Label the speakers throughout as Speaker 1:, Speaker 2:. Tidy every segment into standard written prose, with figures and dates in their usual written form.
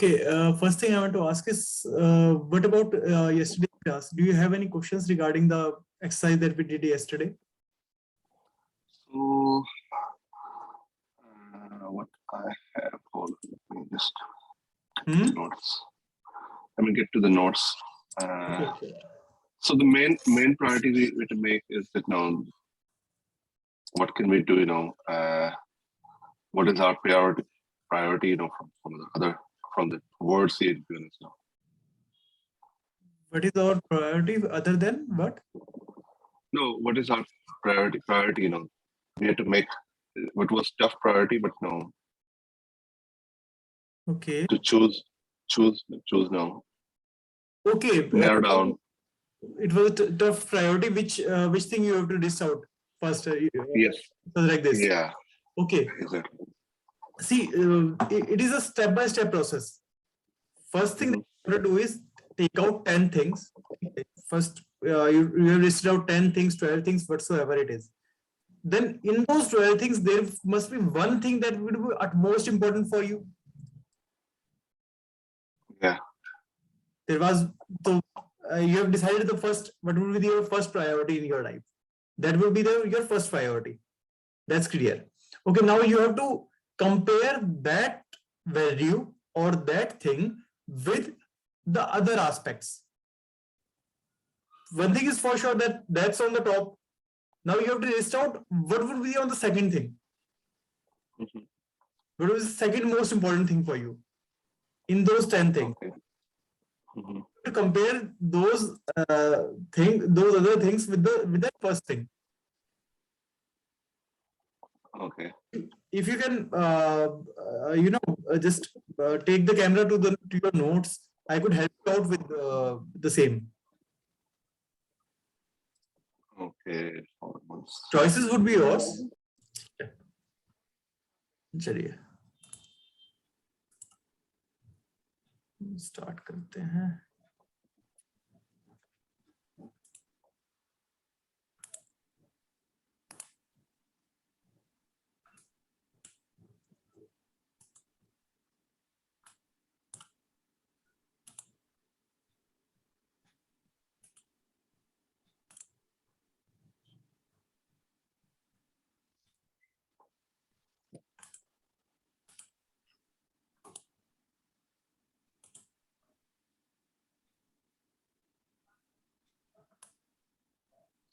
Speaker 1: Okay, first thing I want to ask is, what about yesterday's class? Do you have any questions regarding the exercise that we did yesterday?
Speaker 2: So, what I have, hold on, let me just get to the notes. Let me get to the notes.
Speaker 1: Okay.
Speaker 2: So the main priority we to make is that now, what can we do? What is our priority? From the words he had given us now.
Speaker 1: What is our priority other than what?
Speaker 2: No, what is our priority? We had to make what was tough priority, but no.
Speaker 1: Okay.
Speaker 2: To choose now.
Speaker 1: Okay.
Speaker 2: Narrow down.
Speaker 1: It was a tough priority. Which thing you have to list out first?
Speaker 2: Yes.
Speaker 1: Like this.
Speaker 2: Yeah.
Speaker 1: Okay.
Speaker 2: Exactly.
Speaker 1: See, it is a step-by-step process. First thing that you have to do is take out 10 things. First, you have listed out 10 things, 12 things, whatsoever it is. Then in those 12 things, there must be one thing that would be at most important for you.
Speaker 2: Yeah.
Speaker 1: There was, so you have decided the first, what will be your first priority in your life? That will be your first priority. That's clear. Okay, now you have to compare that value or that thing with the other aspects. One thing is for sure that that's on the top. Now you have to list out what would be on the second thing. What is the second most important thing for you in those 10 things?
Speaker 2: Okay.
Speaker 1: To compare those those other things with that first thing.
Speaker 2: Okay.
Speaker 1: If you can, just take the camera to your notes, I could help you out with the same.
Speaker 2: Okay.
Speaker 1: Choices would be yours. चलिए start करते हैं.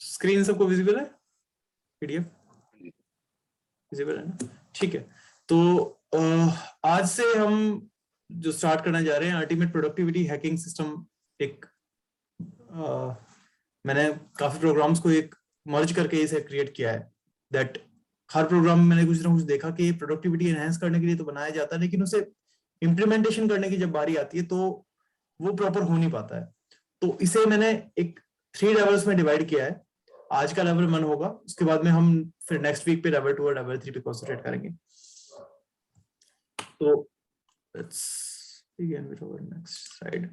Speaker 1: Screen सबको visible है? PDF visible है ना? ठीक है. तो आज से हम जो स्टार्ट करना जा रहे हैं अल्टीमेट प्रोडक्टिविटी हैकिंग सिस्टम. एक मैंने काफी प्रोग्राम्स को एक मर्ज करके इसे क्रिएट किया है. दैट हर प्रोग्राम में मैंने कुछ ना कुछ देखा कि प्रोडक्टिविटी एनहांस करने के लिए तो बनाया जाता है, लेकिन उसे इम्प्लीमेंटेशन करने की जब बारी आती है तो वो प्रॉपर हो नहीं पाता है. तो इसे मैंने एक 3 लेवल्स में डिवाइड किया है. आज का लेवल 1 होगा, उसके बाद में हम फिर नेक्स्ट वीक पे लेवल 2 और लेवल 3 पे कंसंट्रेट करेंगे. तो let's begin with our next slide.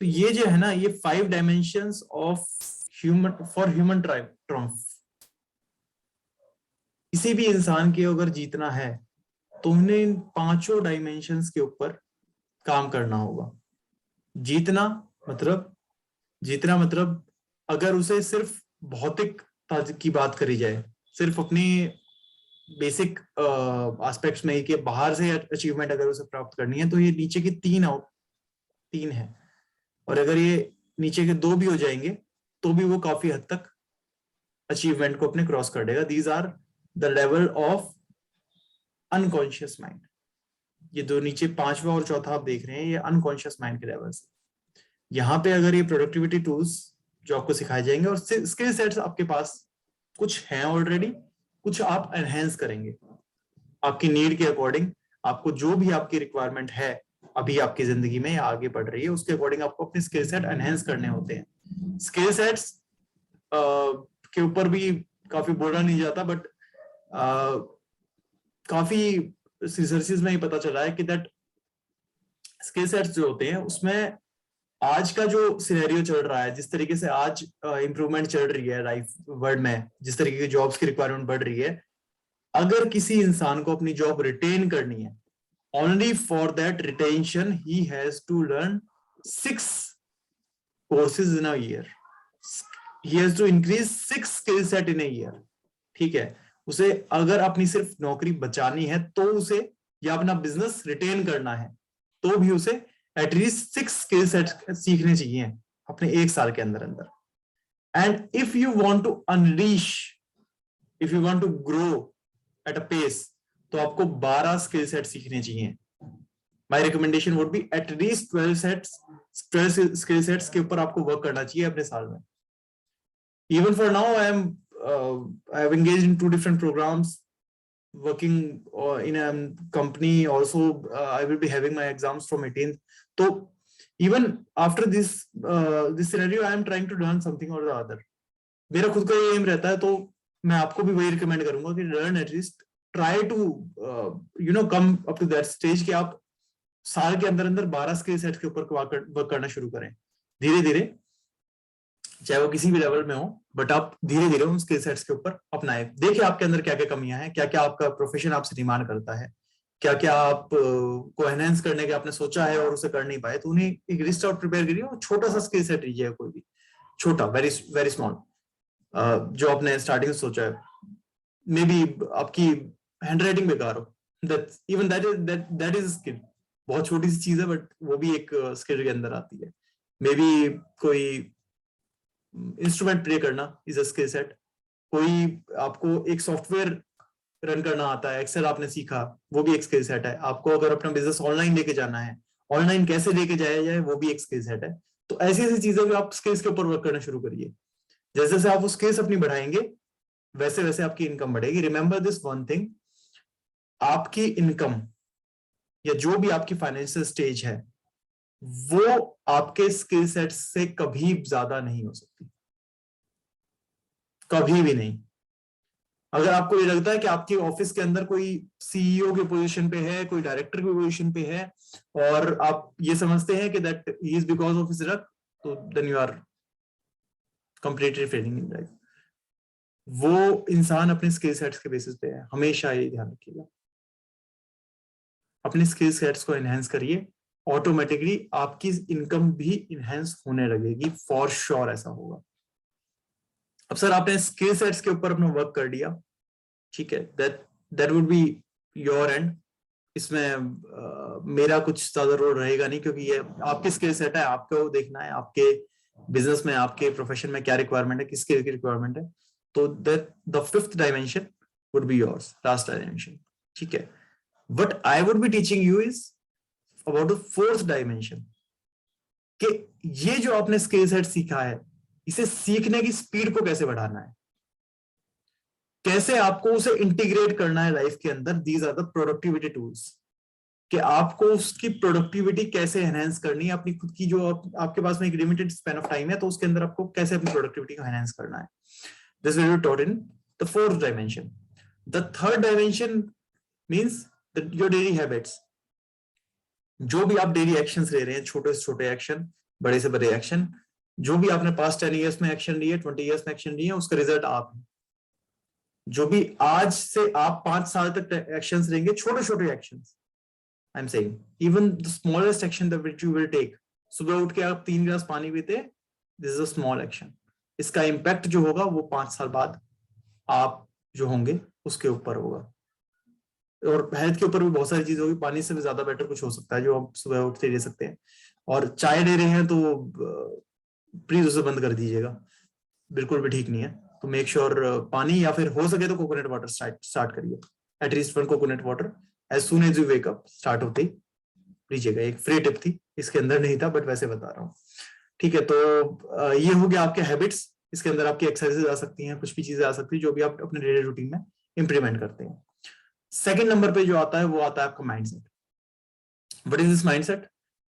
Speaker 1: तो ये जो है ना, ये 5 डायमेंशंस ऑफ ह्यूमन ट्रायम्फ. किसी भी इंसान के अगर जीतना है तो उन्हें इन 5 डायमेंशंस के ऊपर काम करना होगा. जीतना मतलब अगर उसे सिर्फ भौतिक की बात करी जाए, सिर्फ अपनी बेसिक एस्पेक्ट्स में ही कि बाहर से अचीवमेंट अगर उसे प्राप्त करनी है, तो ये नीचे के 3 है. और अगर ये नीचे के 2 भी हो जाएंगे तो भी वो काफी हद तक अचीवमेंट को अपने क्रॉस कर देगा. These are the level of unconscious mind. ये दो नीचे 5वां और 4था आप देख रहे हैं, ये अनकॉन्शियस माइंड के लेवल्स. यहाँ पे अगर ये प्रोडक्टिविटी टूल्स जो आपको सिखाए जाएंगे और स्किल सेट्स आपके पास कुछ हैं ऑलरेडी, कुछ आप एनहेंस करेंगे आपकी नीड के अकॉर्डिंग. आपको जो भी आपकी रिक्वायरमेंट है अभी आपकी जिंदगी में या आगे बढ़ रही है, उसके अकॉर्डिंग आपको अपने स्किल सेट एनहेंस करने होते हैं. स्किल सेट्स के ऊपर भी काफी बोला नहीं जाता, बट काफी रिसर्चेस में ही पता चला है कि दैट स्किल सेट्स जो होते हैं उसमें आज का जो सिनेरियो चल रहा है, जिस तरीके से आज इंप्रूवमेंट चल रही है लाइफ वर्ल्ड में, जिस तरीके की जॉब्स की रिक्वायरमेंट बढ़ रही है, अगर किसी इंसान को अपनी जॉब रिटेन करनी है, only for that retention he has to learn 6 courses in a year. He has to increase 6 skill set in a year. ठीक है, उसे अगर अपनी सिर्फ नौकरी बचानी है तो उसे, या अपना बिजनेस रिटेन करना है तो भी उसे एटलीस्ट 6 स्किल सेट सीखने चाहिए अपने 1 साल के अंदर अंदर. And if you want to unleash, if you want to grow at a pace, तो आपको 12 स्किल सेट सीखने चाहिए. My recommendation would be at least 12 skill sets के ऊपर आपको वर्क करना चाहिए अपने साल में. Even for now, I have engaged in 2 different programs, working in a company. Also, I will be having my exams from 18th. So, even after this scenario, I am trying to learn something or the other. मेरा खुद का ये M रहता है, तो मैं आपको भी वही रिकमेंड करूंगा कि learn at least, try to come up to that stage कि आप साल के अंदर अंदर 12 स्किल सेट के ऊपर वर्क करना शुरू करें धीरे धीरे, चाहे वो किसी भी लेवल में हो, बट आप धीरे धीरे उन स्किल सेट्स के ऊपर अपनाए. देखिए आपके अंदर क्या क्या कमियां हैं, क्या क्या आपका प्रोफेशन आपसे डिमांड करता है, क्या क्या आप को एनहांस करने के आपने सोचा है और उसे कर नहीं पाए, तो उन्हें एक लिस्ट आउट प्रिपेयर करिए और छोटा सा स्किल सेट लीजिए, कोई भी छोटा, वेरी वेरी स्मॉल, जो आपने स्टार्टिंग में सोचा है. मे बी आपकी हैंड राइटिंग बेकार हो, दैट इज स्किल, बहुत छोटी सी चीज है, बट वो भी एक स्किल के अंदर आती है. मे बी कोई इंस्ट्रूमेंट प्ले करना इज अ स्किल सेट. कोई आपको एक सॉफ्टवेयर रन करना आता है, एक्सेल आपने सीखा, वो भी एक स्किल सेट है. आपको अगर अपना बिजनेस ऑनलाइन लेके जाना है, ऑनलाइन कैसे लेके जाया जाए, वो भी एक स्किल सेट है. तो ऐसी ऐसी चीजों पे आप स्किल्स के ऊपर वर्क करना शुरू करिए. जैसे जैसे आप वो स्किल्स अपनी बढ़ाएंगे, वैसे वैसे आपकी इनकम बढ़ेगी. रिमेंबर दिस वन थिंग, आपकी इनकम या जो भी आपकी फाइनेंशियल स्टेज है, वो आपके स्किल सेट से कभी ज्यादा नहीं हो सकती, कभी भी नहीं. अगर आपको ये लगता है कि आपके ऑफिस के अंदर कोई सीईओ के पोजीशन पे है, कोई डायरेक्टर की पोजीशन पे है, और आप ये समझते हैं कि that he is because of his luck, तो then you are completely failing in life. वो इंसान अपने स्किल सेट्स के बेसिस पे है, हमेशा ये ध्यान रखिएगा. अपने स्किल सेट्स को एनहेंस करिए, ऑटोमेटिकली आपकी इनकम भी इनहेंस होने लगेगी, फॉर श्योर ऐसा होगा. अब सर आपने स्किल सेट्स के ऊपर अपना वर्क कर लिया, ठीक है, that would be your and. इसमें मेरा कुछ ज्यादा रोल रहेगा नहीं, क्योंकि ये आपकी स्किल सेट है, आपको देखना है आपके बिजनेस में, आपके प्रोफेशन में क्या रिक्वायरमेंट है, किस स्किल की रिक्वायरमेंट है. तो that the 5th dimension would be yours, last dimension, ठीक है. What I would be teaching you is about the 4th dimension, कि ये जो आपने स्किल सेट सीखा है, इसे सीखने की स्पीड को कैसे बढ़ाना है, कैसे आपको उसे इंटीग्रेट करना है लाइफ के अंदर. These are the productivity tools, कि आपको उसकी प्रोडक्टिविटी कैसे एनहेंस करनी है, अपनी खुद की जो आपके पास में एक लिमिटेड स्पैन ऑफ टाइम है, तो उसके अंदर आपको कैसे अपनी प्रोडक्टिविटी को एनहेंस करना है. This will be taught in the 4th dimension. The 3rd dimension means your daily habits. जो भी आप डेली एक्शंस ले रहे हैं, छोटे से छोटे एक्शन, बड़े से बड़े एक्शन, जो भी आपने पास्ट 10 इयर्स में एक्शन लिए, 20 इयर्स में एक्शन लिए, उसका रिजल्ट आप हैं. जो भी आज से आप 5 साल तक एक्शंस लेंगे, छोटे छोटे actions, I am saying even the smallest action that which you will take. सुबह उठ के आप 3 गिलास पानी पीते, this is a small action. इसका इंपैक्ट जो होगा वो 5 साल बाद आप जो होंगे उसके ऊपर होगा. और हेल्थ के ऊपर भी बहुत सारी चीजें होगी. पानी से भी ज्यादा बेटर कुछ हो सकता है जो आप सुबह उठते ले सकते हैं. और चाय ले रहे हैं तो प्लीज उसे बंद कर दीजिएगा, बिल्कुल भी ठीक नहीं है. तो मेक श्योर पानी, या फिर हो सके तो कोकोनट वाटर स्टार्ट करिए, at least 1 coconut water as soon as you wake up, start होते ही लीजिएगा. एक फ्री टिप थी, इसके अंदर नहीं था, बट वैसे बता रहा हूँ, ठीक है. तो ये हो गया आपके हैबिट्स. इसके अंदर आपकी एक्सरसाइजेज आ सकती हैं, कुछ भी चीजें आ सकती है जो भी आप अपने डेली रूटीन में इंप्लीमेंट करते हैं. सेकंड नंबर पे जो आता है वो आता है आपका mindset. What is this mindset?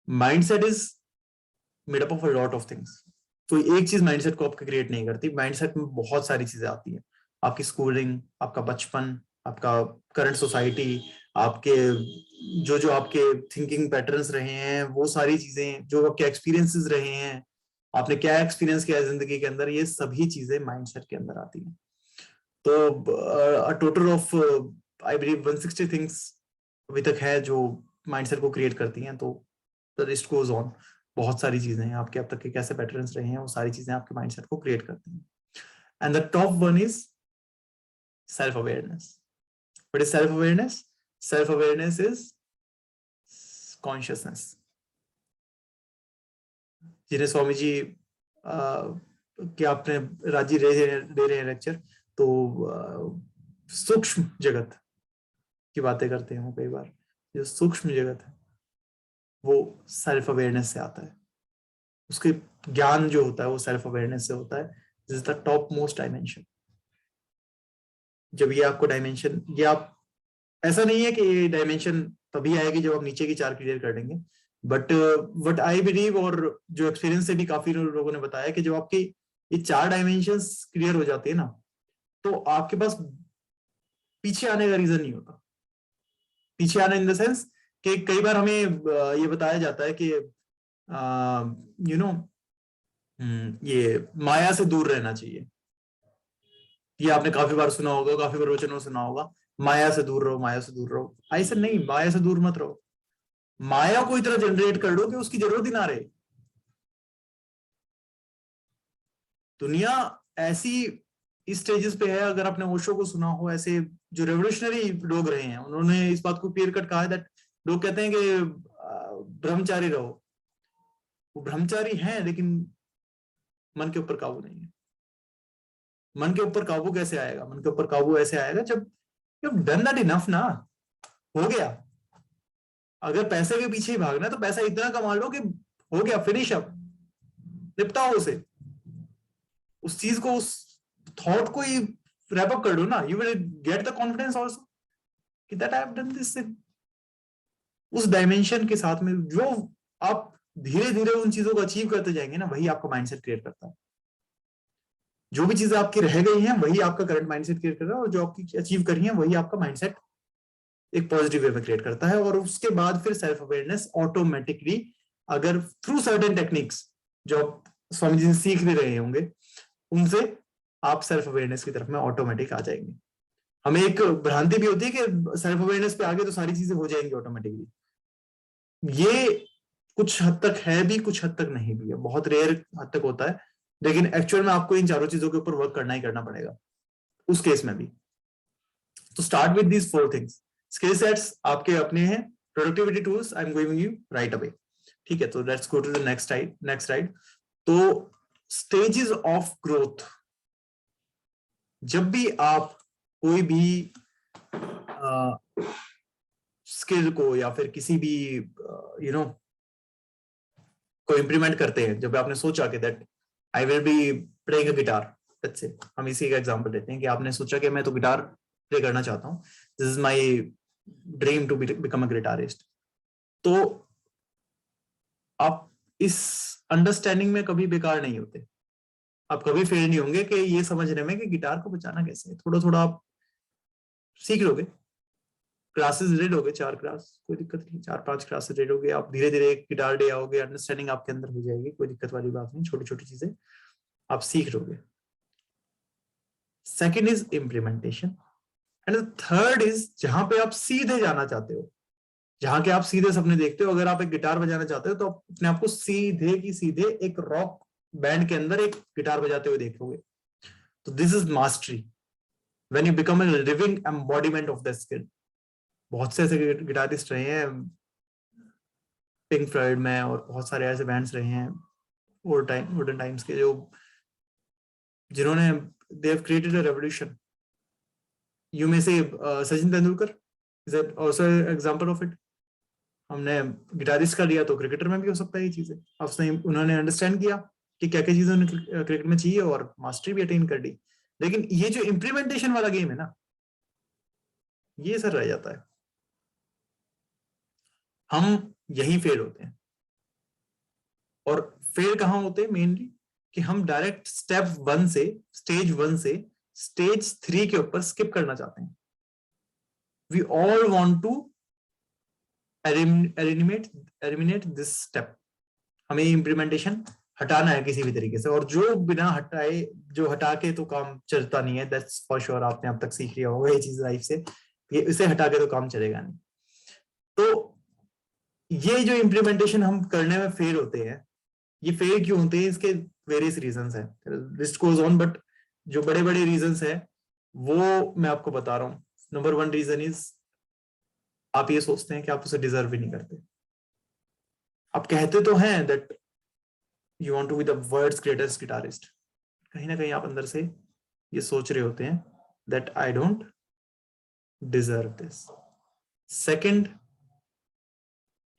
Speaker 1: Mindset is made up of a lot of things. तो एक चीज माइंडसेट को आपके क्रिएट नहीं करती. माइंडसेट में बहुत सारी चीजें आती हैं. आपकी स्कूलिंग, आपका बचपन, आपका करंट सोसाइटी, आपके जो आपके थिंकिंग पैटर्न्स रहे हैं, वो सारी चीजें, जो आपके एक्सपीरियंसेस रहे हैं, आपने क्या एक्सपीरियंस किया है जिंदगी के अंदर, ये सभी चीजें माइंडसेट के अंदर आती हैं. तो total of I believe 160 things अभी तक है जो माइंडसेट को क्रिएट करती हैं। तो द लिस्ट गोज ऑन, बहुत सारी चीजें हैं आपके अब तक के कैसे पैटर्न्स रहे हैं, वो सारी चीजें आपके माइंडसेट को क्रिएट करती हैं। And the top one is self awareness. What is self awareness? Self awareness is consciousness. जिन्हें स्वामी जी कि आपने राजी दे रहे हैं लेक्चर, तो सूक्ष्म जगत की बातें करते हैं वो कई बार। जो सूक्ष्म जगत है वो सेल्फ अवेयरनेस से आता है, उसके ज्ञान जो होता है वो सेल्फ अवेयरनेस से होता है। This is the top most dimension. जब ये आपको डायमेंशन, ये आप, ऐसा नहीं है कि ये डायमेंशन तभी आएगी जब आप नीचे की 4 क्लियर कर लेंगे, बट व्हाट आई बिलीव, और जो एक्सपीरियंस से भी काफी लोगों ने बताया कि जब आपकी ये 4 डायमेंशंस क्लियर हो जाती है ना, तो आपके पास पीछे आने का रीजन नहीं होता। पीछे आने इन द सेंस कि कई बार हमें ये बताया जाता है कि यू नो ये माया से दूर रहना चाहिए। ये आपने काफी बार सुना होगा, काफी प्रवचनों में सुना होगा, माया से दूर रहो, माया से दूर रहो। ऐसा नहीं, माया से दूर मत रहो, माया को इतना जनरेट कर लो कि उसकी जरूरत ही ना रहे। दुनिया ऐसी स्टेजेस पे है, अगर आपने ओशो को सुना हो, ऐसे जो रेवोल्यूशनरी लोग रहे हैं उन्होंने इस बात को क्लियर कट कहा है दैट लोग कहते हैं कि ब्रह्मचारी रहो। वो ब्रह्मचारी हैं लेकिन मन के ऊपर काबू नहीं है। मन के ऊपर काबू कैसे आएगा? मन के ऊपर काबू ऐसे आएगा जब डन दैट इनफ ना, हो गया। अगर पैसे के पीछे ही भागना है तो पैसा इतना कमा लो कि हो गया, फिनिश अप, निपटाओ उसे, उस चीज को, उस थॉट को ही रैप अप कर लो ना। You will get the confidence also कि that I have done this. उस डायमेंशन के साथ में जो आप धीरे धीरे उन चीजों को अचीव करते जाएंगे ना, वही आपका माइंडसेट क्रिएट करता है। जो भी चीजें आपकी रह गई हैं वही आपका करंट माइंडसेट क्रिएट कर रहा है, और जो आपकी अचीव करी है वही आपका माइंडसेट एक पॉजिटिव वे में क्रिएट करता है। और उसके बाद फिर सेल्फ अवेयरनेस ऑटोमेटिकली, अगर थ्रू सर्टेन टेक्निक्स जो आप स्वामी जी से सीख भी रहे होंगे, उनसे आप सेल्फ अवेयरनेस की तरफ में ऑटोमेटिक आ जाएंगे। हमें एक भ्रांति भी होती है कि सेल्फ अवेयरनेस पे आगे तो सारी चीजें हो जाएंगी ऑटोमेटिकली। ये कुछ हद तक है भी, कुछ हद तक नहीं भी है, बहुत रेयर हद तक होता है, लेकिन एक्चुअल में आपको इन चारों चीजों के ऊपर वर्क करना ही करना पड़ेगा उस केस में भी। तो start with these 4 things. Skill sets आपके अपने हैं, productivity tools I am giving you right away. ठीक है, तो let's go to the next slide. तो स्टेजेस ऑफ ग्रोथ। जब भी आप कोई भी स्किल को या फिर किसी भी को इम्प्लीमेंट करते हैं, जब आपने सोचा कि that I will be playing a guitar, let's say हम इसी का एग्जांपल लेते हैं कि आपने सोचा कि मैं तो गिटार प्ले करना चाहता हूँ, this is my dream to become a guitarist. तो आप इस अंडरस्टैंडिंग में कभी बेकार नहीं होते, आप कभी फेल नहीं होंगे कि ये समझने में कि गिटार को बजाना कैसे है। थोड़ा थोड़ा आप सीख लोगे, क्लासेस रेड हो गए, 4 क्लास, कोई दिक्कत नहीं, 4-5 क्लासेस रेड हो गए, आप धीरे धीरे एक गिटार डे आओगे, अंडरस्टैंडिंग आपके अंदर हो जाएगी, कोई दिक्कत वाली बात नहीं, छोटी छोटी चीजें आप सीख लोगे। Second is implementation, and third is जहां पे आप सीधे जाना चाहते हो, जहां के आप सीधे सपने देखते हो। अगर आप एक गिटार बजाना चाहते हो तो आप अपने आप को सीधे की सीधे एक रॉक बैंड के अंदर एक गिटार बजाते हुए देखोगे। तो this is mastery, when you become a living embodiment of the skill. बहुत से ऐसे गिटारिस्ट रहे हैं पिंक फ्लॉयड में, और बहुत सारे ऐसे बैंड्स रहे हैं ओल्डन टाइम्स के, जो जिन्होंने they have created a revolution. You may say Sachin Tendulkar is also example of it. हमने गिटारिस्ट का लिया तो क्रिकेटर में भी हो सकता है ये चीजें। उन्होंने अंडरस्टैंड किया कि क्या क्या चीजें उन्हें क्रिकेट में चाहिए और मास्टरी भी अटेन कर ली। लेकिन ये जो इम्प्लीमेंटेशन वाला गेम है ना, ये सर रह जाता है, हम यही फेल होते हैं। और फेल कहाँ होते हैं मेनली, कि हम डायरेक्ट स्टेज 1 से स्टेज 3 के ऊपर स्किप करना चाहते हैं। We all want to eliminate this step. हमें इम्प्लीमेंटेशन हटाना है किसी भी तरीके से, और जो बिना हटाए, जो हटा के तो काम चलता नहीं है, दैट्स फॉर श्योर। आपने अब तक सीख लिया होगा ये चीज लाइफ से, ये इसे हटा के तो काम चलेगा नहीं। तो ये जो इम्प्लीमेंटेशन हम करने में फेल होते हैं, ये फेल क्यों होते हैं, इसके वेरियस रीजंस है, लिस्ट गोज ऑन, बट जो बड़े बड़े रीजंस है वो मैं आपको बता रहा हूँ। नंबर 1 रीजन इज, आप ये सोचते हैं कि आप उसे डिजर्व भी नहीं करते। आप कहते तो हैं that you want to be the world's greatest guitarist, कहीं ना कहीं आप अंदर से ये सोच रहे होते हैं that I don't deserve this. Second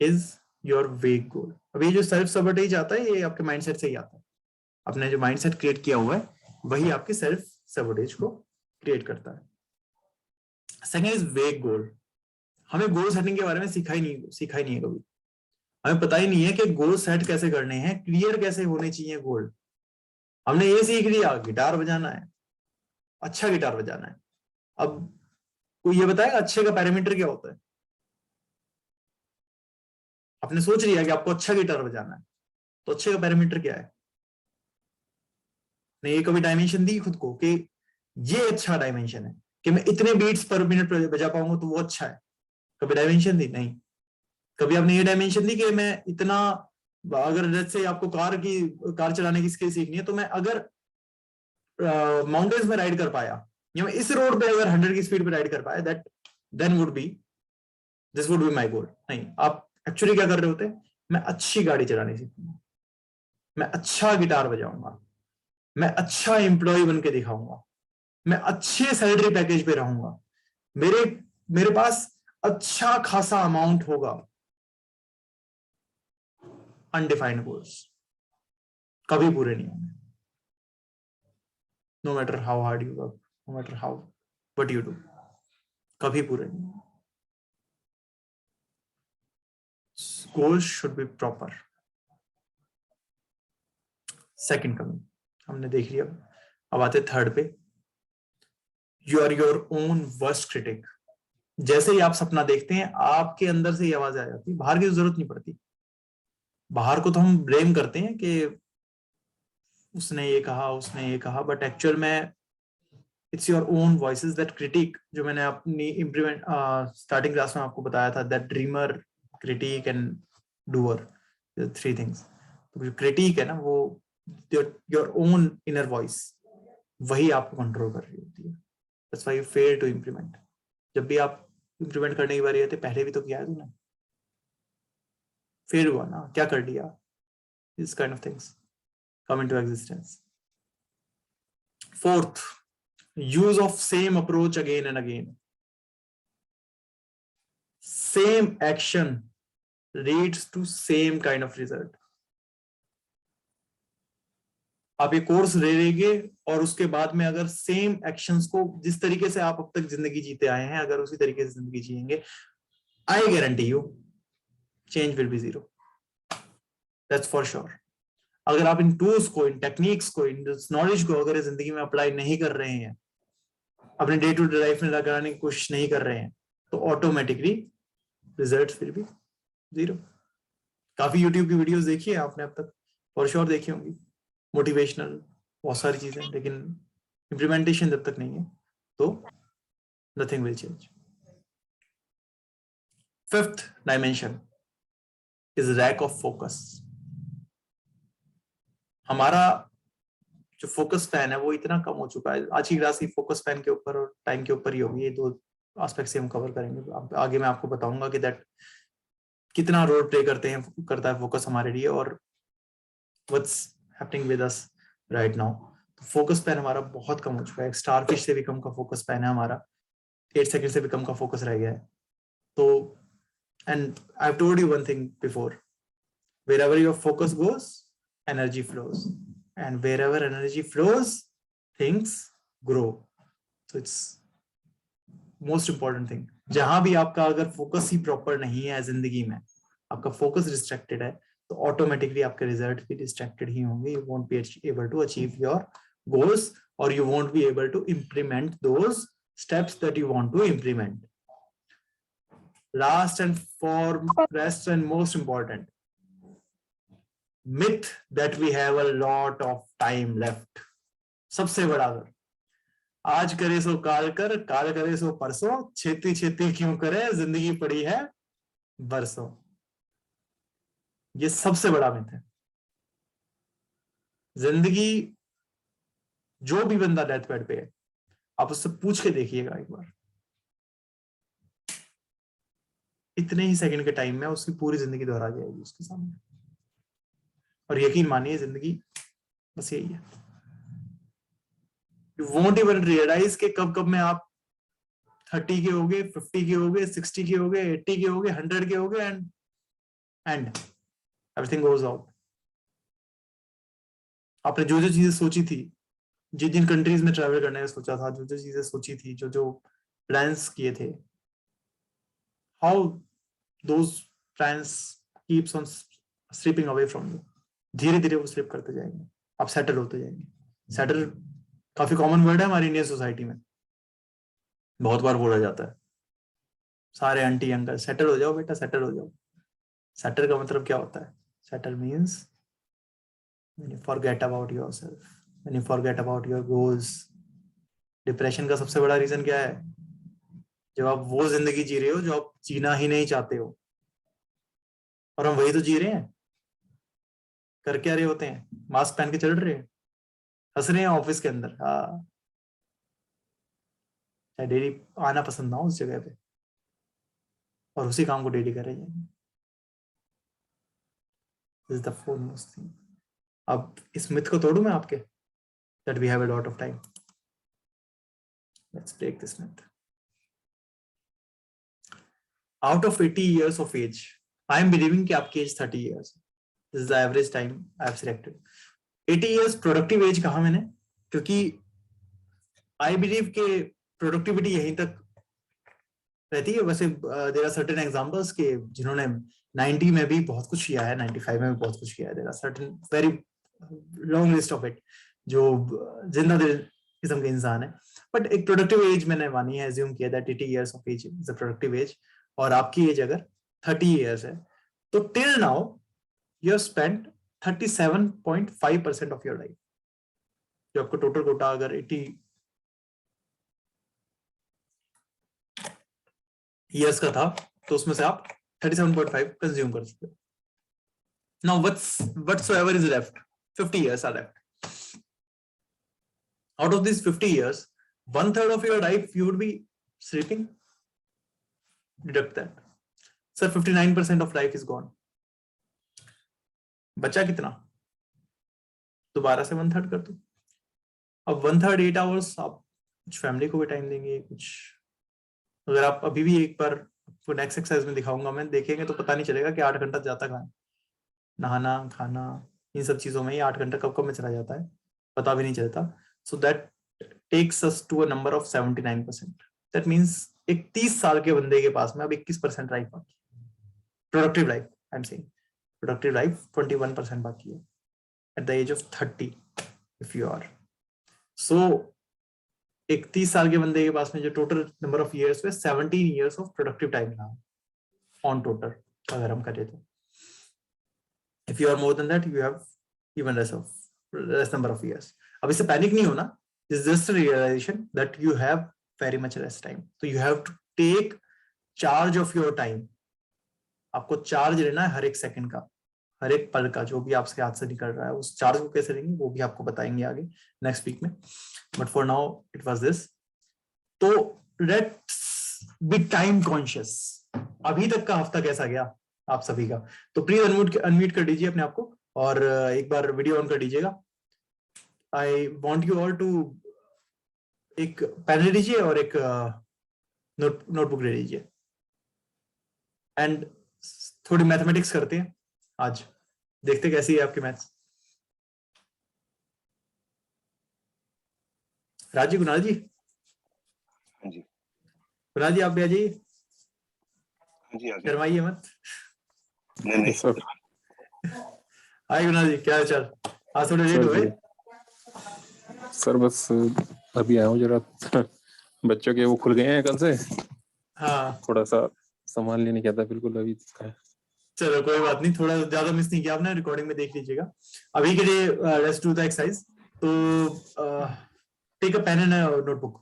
Speaker 1: is your वेग गोल। अब ये जो सेल्फ सबोटेज आता है, ये आपके माइंडसेट से ही आता है। आपने जो माइंडसेट क्रिएट किया हुआ है वही आपके सेल्फ सबोटेज को क्रिएट करता है। सेकंड इज वेग गोल। हमें गोल सेटिंग के बारे में सीखा ही नहीं है कभी। हमें पता ही नहीं है कि गोल सेट कैसे करने हैं, क्लियर कैसे होने चाहिए गोल। हमने ये सीख लिया गिटार बजाना है, अच्छा गिटार बजाना है। अब कोई ये बताएगा अच्छे का पैरामीटर क्या होता है? आपने सोच लिया कि आपको अच्छा गिटार बजाना है, तो अच्छे का पैरामीटर क्या है? ने ये कभी डायमेंशन दी खुद को कि ये अच्छा डायमेंशन है, कि मैं इतने बीट्स पर मिनट बजा पाऊंगा तो वो अच्छा है? कभी डायमेंशन दी? नहीं। कभी आपने ये डायमेंशन दी कि मैं इतना, अगर लेट्स से आपको कार चलाने की स्किल सीखनी है, तो मैं अगर माउंटेन्स में राइड कर पाया, या मैं इस रोड पे अगर 100 की स्पीड पे राइड कर पाया, that then would be this would be my goal. नहीं, आप एक्चुअली क्या कर रहे होते हैं? मैं अच्छी गाड़ी चलानी सीखूंगा, मैं अच्छा गिटार बजाऊंगा, मैं अच्छा एम्प्लॉय बन के दिखाऊंगा, मैं अच्छे सैलरी पैकेज पे रहूंगा, मेरे मेरे पास अच्छा खासा अमाउंट होगा। अनडिफाइंड गोल्स कभी पूरे नहीं होंगे, no matter how hard you work, no matter how what you do, कभी पूरे नहीं होंगे। Goals should be proper. Second कमी हमने देख लिया। अब आते थर्ड पे, you are your own worst critic. जैसे ही आप सपना देखते हैं, आपके अंदर से ये आवाज आ जाती है, बाहर की जरूरत नहीं पड़ती। बाहर को तो हम ब्लेम करते हैं कि उसने ये कहा, बट एक्चुअल में it's your own voices that critic. जो मैंने अपनी इम्प्लीमेंट स्टार्टिंग क्लास में आपको बताया था, that dreamer, critic and doer, 3 things. तो जो क्रिटिक है ना, वो योर ओन इनर वॉइस, वही आपको कंट्रोल कर रही होती है। That's why you fail to implement. जब भी आप इम्प्लीमेंट करने की बारी आती है, पहले भी तो किया है तूने, फेल हुआ ना, क्या कर लिया? This kind of things come into existence. Fourth, use of same approach again and again. Same action leads to same kind of result. आप ये कोर्स ले लेंगे और उसके बाद में अगर सेम एक्शंस को, जिस तरीके से आप अब तक जिंदगी जीते आए हैं, अगर उसी तरीके से जिंदगी जिएंगे, I guarantee you change will be 0. That's for sure. अगर आप इन टूल्स को, इन टेक्निक्स को, इन नॉलेज को अगर जिंदगी में अप्लाई नहीं कर रहे हैं, अपने डे टू डे लाइफ में लगाने की कोशिश नहीं कर रहे हैं, तो ऑटोमेटिकली रिजल्ट्स विल बी 0. काफी यूट्यूब की वीडियोस देखी है आपने अब तक, फॉर श्योर देखी होंगी, मोटिवेशनल, बहुत सारी चीजें, लेकिन इम्प्लीमेंटेशन जब तक नहीं है तो nothing will change. Fifth dimension is lack of focus. हमारा जो फोकस स्पैन है वो इतना कम हो चुका है. आज की क्लास ही फोकस स्पैन के ऊपर और टाइम के ऊपर ही होगी. ये 2 एस्पेक्ट से हम कवर करेंगे. आगे मैं आपको बताऊंगा कि दैट कितना रोल प्ले करता है फोकस हमारे लिए, और what's happening with us right now. Focus span हमारा बहुत कम हो चुका है. एक स्टारफिश से भी कम का फोकस स्पैन है हमारा. 8 सेकंड से भी कम का फोकस रह गया है. तो and I have told you one thing before, wherever your focus goes, energy flows, and wherever energy flows, things grow. So it's most important thing. जहां भी आपका अगर फोकस ही प्रॉपर नहीं है जिंदगी में, आपका फोकस डिस्ट्रैक्टेड है, तो ऑटोमेटिकली आपके रिजल्ट भी डिस्ट्रैक्टेड ही होंगे. You won't be able to achieve your goals, और you won't be able to implement those steps that you want to implement. Last and most important, myth that we have a lot of time left. सबसे बड़ा अगर आज करे सो काल कर, काल करे सो परसों, छेती छेती क्यों करे, जिंदगी पड़ी है बरसों। ये सबसे बड़ा मिथ है। जिंदगी, जो भी बंदा डेथ बेड पे है, आप उससे पूछ के देखिएगा एक बार, इतने ही सेकंड के टाइम में उसकी पूरी जिंदगी दोहरा जाएगी उसके सामने। और यकीन मानिए जिंदगी बस यही है। You won't even realize कि कब कब में आप 30 के होगे, 50 के होगे, 60 के होगे, 80 के होगे, 100 के होगे, and everything goes out. आपने जो जो चीजें सोची थी, जिन जिन कंट्रीज में ट्रैवल करने का सोचा था, जो जो चीजें सोची थी, जो जो प्लान्स किए थे, how those plans keeps on slipping away from you. धीरे धीरे वो स्लिप करते जाएंगे, आप सेटल होते जाएंगे। सेटल काफी कॉमन वर्ड है हमारी इंडियन सोसाइटी में, बहुत बार बोला जाता है। सारे आंटी अंकल सेटल हो जाओ बेटा, सेटल हो जाओ। सेटल का मतलब क्या होता है? Settle means when you forget about yourself, when you forget about your goals. Depression का सबसे बड़ा रीजन क्या है? जब आप वो जिंदगी जी रहे हो जो आप जीना ही नहीं चाहते हो, और हम वही तो जी रहे हैं। कर क्या रहे होते हैं? मास्क पहन के चल रहे हैं, हंस रहे हैं ऑफिस के अंदर। हाँ, डेली आना पसंद ना हो उस जगह पे, और उसी काम को डेली कर रहे हैं। This is the foremost thing. अब इस मिथ को तोड़ूं मैं आपके, that we have a lot of time. Let's break this myth. Out of 80 years of age, I am believing कि आपकी as 30 years. This is the average time I have selected. 80 years productive age कहा मैंने, क्योंकि I believe कि productivity यहीं तक रहती है। वैसे there are certain examples के जिन्होंने 90 में भी बहुत कुछ किया है, 95 में भी बहुत कुछ किया है। There are certain very long list of it जो जिंदा दिल किस्म के इंसान है। बट एक प्रोडक्टिव एज मैंने मानी है, एज्यूम किया that 80 years of age is a productive age, और आपकी एज अगर 30 years है तो till now you have spent 37.5% of your life. जो आपको टोटल कोटा अगर 80 years का था तो उसमें से आप 37.5 कंज्यूम कर सकते हो। Now whatsoever is left, 50 years are left. Out of these 50 years, 1/3 of your life you would be sleeping. Deduct that. Sir, 59% of life is gone. बचा कितना? दोबारा से 1/3 कर दो। अब 1/3 8 hours आप कुछ फैमिली को भी टाइम देंगे, कुछ अगर आप अभी भी एक बार आपको नेक्स्ट एक्सरसाइज में दिखाऊंगा मैं, देखेंगे तो पता नहीं चलेगा कि 8 घंटा जाता कहाँ है। नहाना, खाना, इन सब चीजों में ही 8 घंटा कब कब में चला जाता है पता भी नहीं चलता। So that takes us to a number of 79%. That means एक 30 साल के बंदे के पास में अब 21% लाइफ बाकी है। Productive life I am saying, productive life 21% बाकी है at the age of 30 if you are. So एक 30 साल के बंदे के पास में जो टोटल नंबर ऑफ ईयर्स में 17 years ऑफ प्रोडक्टिव टाइम रहा ऑन टोटल अगर हम करें तो। If you are more than that, you have even less number of years. अब इससे पैनिक नहीं होना, this is just a realization that you have very much less time. So you have to take charge of your time. आपको charge लेना है हर एक second का, हर एक पल का, जो भी आपके हाथ से निकल रहा है। उस चार्ज को कैसे लेंगे वो भी आपको बताएंगे आगे नेक्स्ट वीक में, but for now it was this. तो लेट्स बी टाइम कॉन्शियस। अभी तक का हफ्ता कैसा गया आप सभी का? तो प्लीज अनम्यूट कर दीजिए अपने आप को और एक बार वीडियो ऑन कर दीजिएगा। I want you all to एक पेन ले लीजिए और एक नोटबुक ले लीजिए एंड थोड़ी मैथमेटिक्स करते हैं आज, देखते कैसी है आपकी मैथ्स। राजी, कुणाल जी,
Speaker 2: हाँ जी,
Speaker 1: कुणाल जी आप भी आ जाइए, शर्माइए मत।
Speaker 2: नहीं
Speaker 3: सर।
Speaker 1: हाय कुणाल जी, क्या हाल चाल? आज थोड़े लेट हुए
Speaker 3: सर, बस अभी आया हूँ जरा बच्चों के वो खुल गए हैं कल से।
Speaker 1: हाँ,
Speaker 3: थोड़ा सा सामान लेने गया था, बिल्कुल अभी
Speaker 1: चलो कोई बात नहीं, थोड़ा ज्यादा मिस नहीं किया आपने, रिकॉर्डिंग में देख लीजिएगा। अभी के लिए लेट्स डू द एक्सरसाइज। तो take a pen and notebook.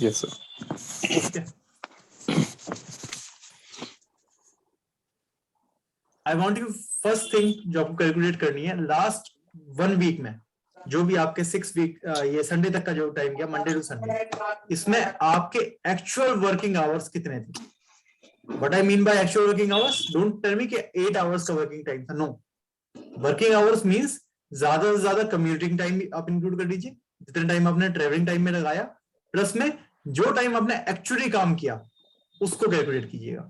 Speaker 3: Yes sir.
Speaker 1: Okay, I want you first thing जो आपको कैलकुलेट करनी है, लास्ट 1 वीक में जो भी आपके 6 वीक ये संडे तक का जो टाइम गया, मंडे टू संडे, इसमें आपके एक्चुअल वर्किंग आवर्स कितने थे? What I mean by actual working hours, don't tell me कि 8 hours का वर्किंग टाइम था, नो। वर्किंग आवर्स मींस ज्यादा से ज्यादा कम्यूटिंग टाइम आप इंक्लूड कर लीजिए, जितना टाइम आपने ट्रेवलिंग टाइम में लगाया, प्लस में जो टाइम आपने एक्चुअली काम किया उसको कैलकुलेट कीजिएगा।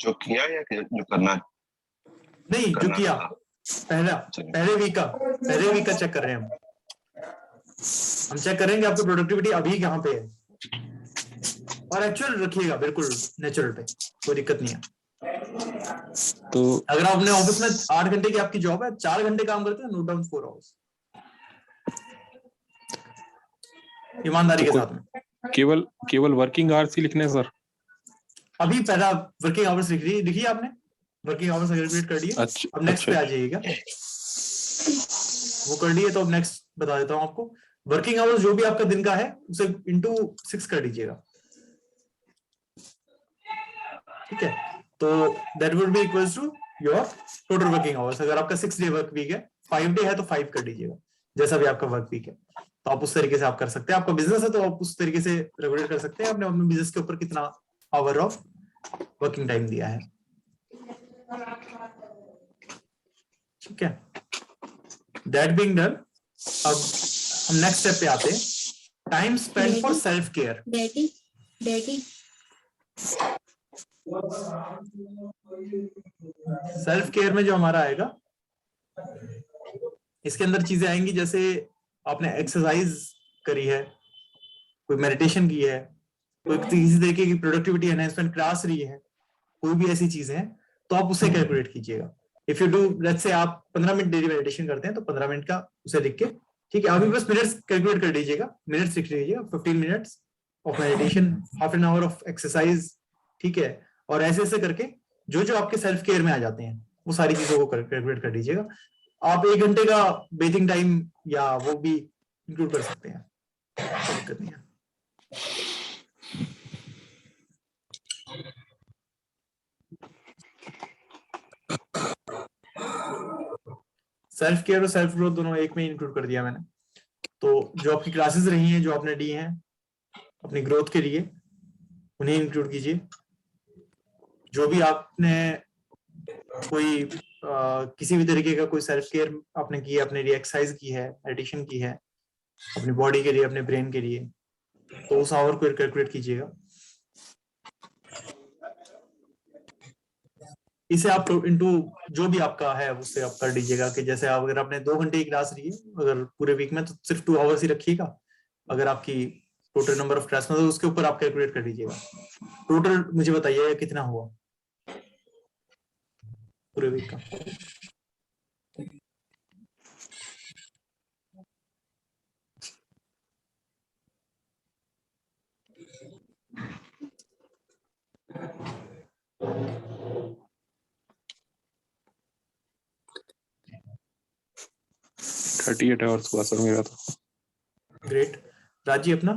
Speaker 2: जो किया या जो करना?
Speaker 1: नहीं, जो किया पहले वीक का चेक कर रहे हैं हम चेक करेंगे आपकी प्रोडक्टिविटी अभी कहाँ पे है, और एक्चुअल रखिएगा बिल्कुल नेचुरल पे, कोई दिक्कत नहीं है।
Speaker 3: तो
Speaker 1: अगर आपने ऑफिस में 8 घंटे की आपकी जॉब है, 4 घंटे काम करते हैं, नोट डाउन 4 आवर्स, ईमानदारी के साथ में।
Speaker 3: केवल वर्किंग आवर्स ही लिखने हैं सर?
Speaker 1: अभी पहला वर्किंग आवर्स लिखिए आपने, वर्किंग आवर्स कैलकुलेट कर लिए।
Speaker 3: अच्छा,
Speaker 1: अब नेक्स्ट पे आ जाइएगा, वो कर लिए तो अब नेक्स्ट बता देता हूं आपको। वर्किंग आवर्स जो भी आपका दिन का है उसे इंटू 6 कर दीजिएगा, ठीक है? तो that would be equals to your total working hours. अगर आपका 6 डे वर्क वीक है, 5 डे है तो 5 कर दीजिएगा, जैसा भी आपका वर्क वीक है। तो आप उस तरीके से आप कर सकते हैं। आपका बिजनेस है तो आप उस तरीके से रेगुलेट कर सकते हैं, आपने अपने बिजनेस के ऊपर कितना आवर ऑफ वर्किंग टाइम दिया है, ठीक है? दैट बीइंग डन, अब हम नेक्स्ट स्टेप पे आते हैं, time spend for self care.
Speaker 4: Daddy
Speaker 1: self care में जो हमारा आएगा, इसके अंदर चीजें आएंगी जैसे आपने एक्सरसाइज करी है, कोई मेडिटेशन की है, कोई किसी तरीके की प्रोडक्टिविटी एनहांसमेंट क्लास रही है, कोई भी ऐसी चीजें हैं तो आप उसे कैलकुलेट कीजिएगा। If you do let's say आप 15 मिनट डेली मेडिटेशन करते हैं तो 15 मिनट का उसे लिख के, ठीक है, अभी बस मिनट्स कैलकुलेट कर लीजिएगा, मिनट्स लिख लीजिएगा, 15 minutes of meditation, half an hour of exercise, ठीक है? और ऐसे ऐसे करके जो जो आपके सेल्फ केयर में आ जाते हैं वो सारी चीजों को कैलकुलेट कर लीजिएगा। आप 1 घंटे का बेथिंग टाइम या वो भी इंक्लूड कर सकते हैं, कोई दिक्कत नहीं है। सेल्फ केयर और सेल्फ ग्रोथ दोनों एक में इंक्लूड कर दिया मैंने। तो जो आपकी क्लासेस रही हैं, जो आपने दी हैं अपनी ग्रोथ के लिए, उन्हें इंक्लूड कीजिए। जो भी आपने कोई किसी भी तरीके का कोई सेल्फ केयर आपने की है, अपने लिए एक्सरसाइज की है, मेडिटेशन की है, अपनी बॉडी के लिए, अपने ब्रेन के लिए, तो उस आवर को कैलकुलेट कीजिएगा। इसे आप इनटू जो भी आपका है उससे आप कर दीजिएगा कि जैसे आप अगर आपने 2 घंटे की क्लास ली है अगर पूरे वीक में तो सिर्फ 2 आवर्स ही रखिएगा। अगर आपकी टोटल नंबर ऑफ क्लास में तो उसके ऊपर आप कैलकुलेट कर दीजिएगा। टोटल मुझे बताइए कितना हुआ पूरे वीक का।
Speaker 3: थर्टी 38 आवर्स हुआ सर मेरा तो।
Speaker 1: ग्रेट। राजी अपना?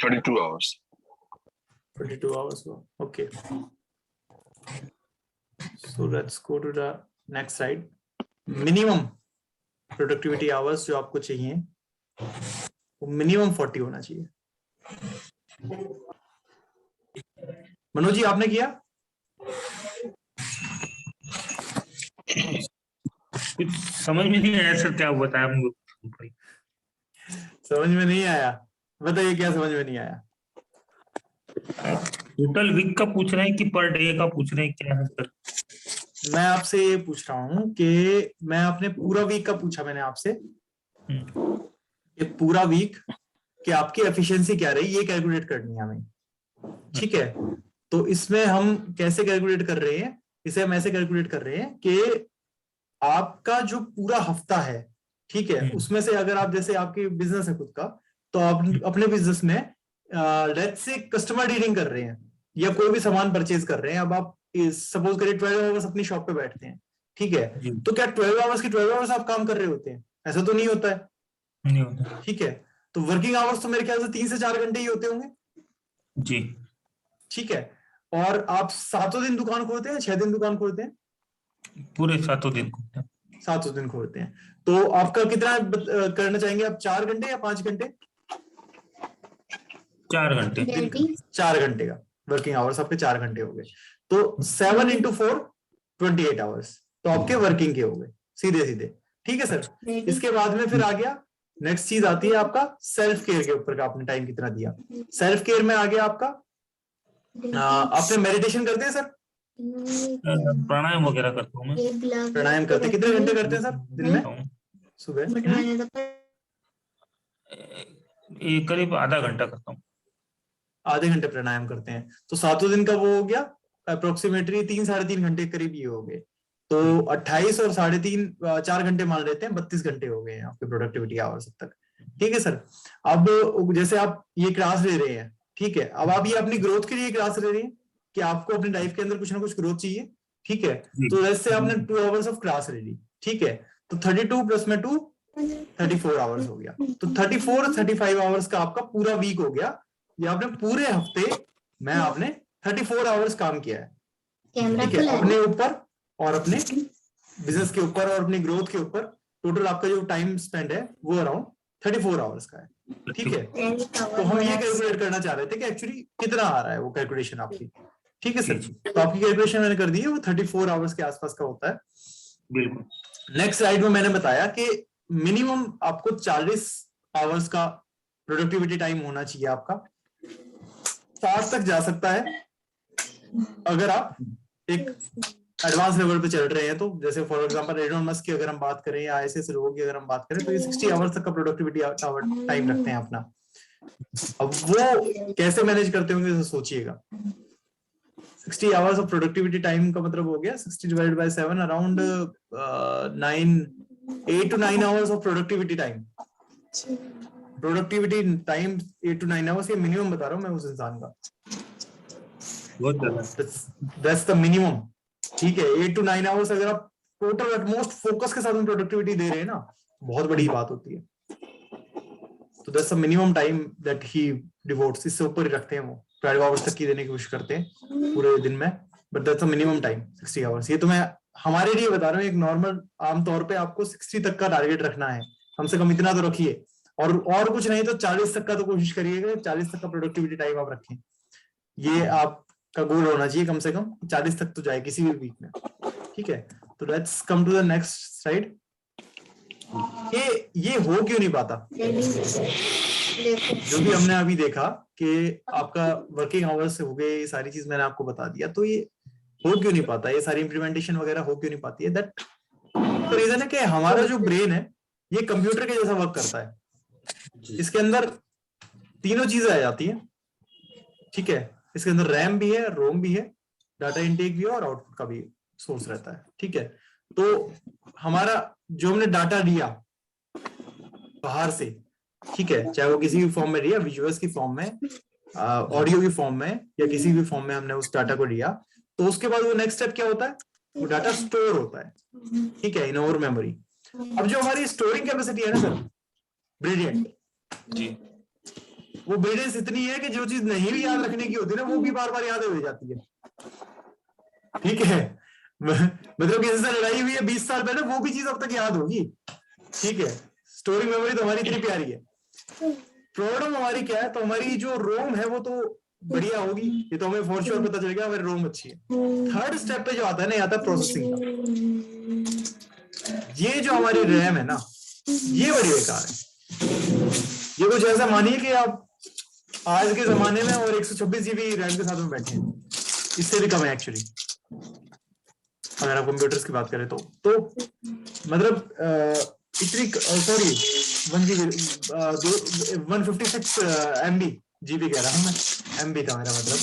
Speaker 2: $32 hours.
Speaker 1: 22 hours. Okay. So let's go to the next slide. Minimum productivity hours जो आपको चाहिए वो मिनिमम 40 होना चाहिए। मनोज जी आपने किया?
Speaker 5: कुछ समझ में नहीं आया सर, क्या बताया हमको?
Speaker 1: समझ में नहीं आया? बताइए क्या समझ में नहीं आया?
Speaker 5: टोटल वीक का पूछ रहे हैं कि पर डे का पूछ रहे हैं, क्या है सर?
Speaker 1: मैं आपसे ये पूछ रहा हूँ कि मैं आपने पूरा वीक का पूछा मैंने आपसे कि पूरा वीक कि आपकी एफिशिएंसी क्या रही, ये कैलकुलेट करनी है हमें, ठीक है। तो इसमें हम कैसे कैलकुलेट कर रहे हैं, इसे हम ऐसे कैलकुलेट कर रहे हैं कि आपका जो पूरा हफ्ता है, ठीक है, उसमें से अगर आप जैसे आपकी बिजनेस है खुद का, तो आप अपने बिजनेस में लेट्स से कस्टमर डीलिंग कर रहे हैं या कोई भी सामान परचेज कर रहे हैं। अब आप सपोज करिए 12 आवर्स अपनी शॉप पे बैठते हैं, ठीक है, तो क्या 12 आवर्स की 12 आवर्स आप काम कर रहे होते हैं? ऐसा तो नहीं होता है,
Speaker 5: नहीं होता।
Speaker 1: ठीक है। तो वर्किंग आवर्स तो मेरे ख्याल से 3 से 4 घंटे ही होते होंगे
Speaker 5: जी,
Speaker 1: ठीक है। और आप 7 दिन दुकान खोलते हैं, 6 दिन दुकान खोलते हैं?
Speaker 5: पूरे 7 दिन को
Speaker 1: 7 दिन खोलते हैं। तो आपका कितना करना चाहेंगे आप, 4 घंटे या 5 घंटे?
Speaker 5: 4 घंटे।
Speaker 1: 4 घंटे का वर्किंग आवर्स आपके 4 घंटे हो गए। तो 7 into 4 28 आवर्स तो आपके वर्किंग के हो गए सीधे सीधे, ठीक है सर। इसके बाद में फिर आ गया नेक्स्ट चीज आती है आपका सेल्फ केयर के ऊपर का आपने टाइम कितना दिया। सेल्फ केयर में आ गया आपका आपने मेडिटेशन करते हैं सर?
Speaker 5: प्राणायाम वगैरह करता हूँ मैं।
Speaker 1: प्राणायाम करते हैं, कितने घंटे करते हैं सर दिन में? सुबह
Speaker 5: करीब आधा घंटा करता हूँ।
Speaker 1: आधे घंटे प्राणायाम करते हैं, तो 7 दिन का वो हो गया अप्रोक्सीमेटली 3-3.5 घंटे करीब ये हो गए। तो 28 और 3.5 4 घंटे मान लेते हैं, 32 घंटे हो गए हैं आपके प्रोडक्टिविटी आवर्स अब तक, ठीक है सर। अब जैसे आप ये क्लास ले रहे हैं, ठीक है, अब आप ये अपनी ग्रोथ के लिए क्लास ले रहे हैं कि आपको अपनी लाइफ के अंदर कुछ ना कुछ ग्रोथ चाहिए, ठीक है। तो जैसे आपने 2 आवर्स ऑफ क्लास ले ली, ठीक है, तो 32 प्लस में 2 34 आवर्स हो गया। तो 34-35 आवर्स का आपका पूरा वीक हो गया। ये आपने पूरे हफ्ते में आपने 34 आवर्स काम किया है, ठीक है, अपने ऊपर और अपने बिजनेस के ऊपर और अपनी ग्रोथ के ऊपर। टोटल आपका जो टाइम स्पेंड है वो अराउंड 34 आवर्स का है, ठीक है। तो हम ये कैलकुलेट करना चाह रहे थे कि एक्चुअली कितना आ रहा है वो कैलकुलेशन आपकी, ठीक है सर। तो आपकी कैलकुलेशन मैंने कर दी है, वो 34 आवर्स के आसपास का होता है।
Speaker 5: बिल्कुल।
Speaker 1: नेक्स्ट स्लाइड में मैंने बताया कि मिनिमम आपको 40 आवर्स का प्रोडक्टिविटी टाइम होना चाहिए आपका। 60 तक जा सकता है अगर आप एक एडवांस लेवल पे चल रहे हैं तो। जैसे फॉर एग्जांपल एलोन मस्क की अगर हम बात करें या IIS लोगों की अगर हम बात करें तो ये 60 आवर्स तक का प्रोडक्टिविटी टाइम रखते हैं अपना। अब वो कैसे मैनेज करते होंगे तो सोचिएगा। 60 आवर्स ऑफ प्रोडक्टिविटी टाइम का मतलब हो गया 60 divided by 7 around 8 to 9 hours of productivity time. Productivity time 8 to 9 hours, ये मिनिमम बता रहा हूं मैं उस इंसान का,
Speaker 5: बहुत ज्यादा।
Speaker 1: दैट्स द मिनिमम, ठीक है। 8 to 9 आवर्स अगर आप टोटल एटमोस्ट फोकस के साथ में प्रोडक्टिविटी दे रहे हैं ना, बहुत बड़ी बात होती है। तो that's the minimum time that he devotees. इससे ऊपर ही रखते हैं वो, 12 आवर्स तक की देने की कोशिश करते हैं पूरे दिन में, but that's the minimum time 60 hours. ये तो मैं हमारे लिए बता रहा हूँ, एक नॉर्मल आमतौर पे आपको 60 तक का टारगेट रखना है, कम से कम इतना तो रखिए। और कुछ नहीं तो 40 तक का तो कोशिश करिएगा, 40 तक का प्रोडक्टिविटी टाइम आप रखें। ये आपका गोल होना चाहिए, कम से कम 40 तक तो जाए किसी भी वीक में, ठीक है। तो let's come to the next slide. ये हो क्यों नहीं पाता? जो भी हमने अभी देखा कि आपका वर्किंग आवर्स हो गए, ये सारी चीज मैंने आपको बता दिया, तो ये हो क्यों नहीं पाता? ये सारी इंप्लीमेंटेशन वगैरह हो क्यों नहीं पाती है? दैट रीजन है कि हमारा जो ब्रेन है ये कंप्यूटर के जैसा वर्क करता है। इसके अंदर तीनों चीजें आ जाती हैं, ठीक है। इसके अंदर रैम भी है, रोम भी है, डाटा इनटेक भी है और आउटपुट का भी सोर्स रहता है, ठीक है। तो हमारा जो हमने डाटा लिया बाहर से, ठीक है, चाहे वो किसी भी फॉर्म में लिया, विजुअल्स की फॉर्म में, ऑडियो की फॉर्म में या किसी भी फॉर्म में हमने उस डाटा को लिया, तो उसके बाद वो नेक्स्ट स्टेप क्या होता है? वो डाटा स्टोर होता है, ठीक है, इन आवर मेमोरी। अब जो हमारी स्टोरिंग कैपेसिटी है ना सर, ब्रिलियंट
Speaker 5: जी,
Speaker 1: वो ब्रिलियंस इतनी है कि जो चीज नहीं भी याद रखने की होती है ना, वो भी बार बार याद हो जाती है, ठीक है। मतलब किसी से लड़ाई हुई है 20 साल पहले, वो भी चीज अब तक याद होगी, ठीक है। स्टोरिंग मेमोरी तो हमारी इतनी प्यारी है। प्रॉब्लम हमारी क्या है? तो हमारी जो रोम है वो तो बढ़िया होगी, ये तो हमें फॉर श्योर पता चलेगा हमारी रोम अच्छी है। थर्ड स्टेप पे जो आता है ना, आता है प्रोसेसिंग का। ये जो हमारी रैम है ना, ये बड़ी बेकार है। ये कुछ ऐसा मानिए कि आप आज के जमाने में और 126 GB रैम के साथ में बैठे हैं, इससे भी कम है एक्चुअली अगर आप कंप्यूटर्स की बात करें तो मतलब इतनी सॉरी 1 GB 156 MB GB कह रहा हूँ मैं, MB था मेरा मतलब।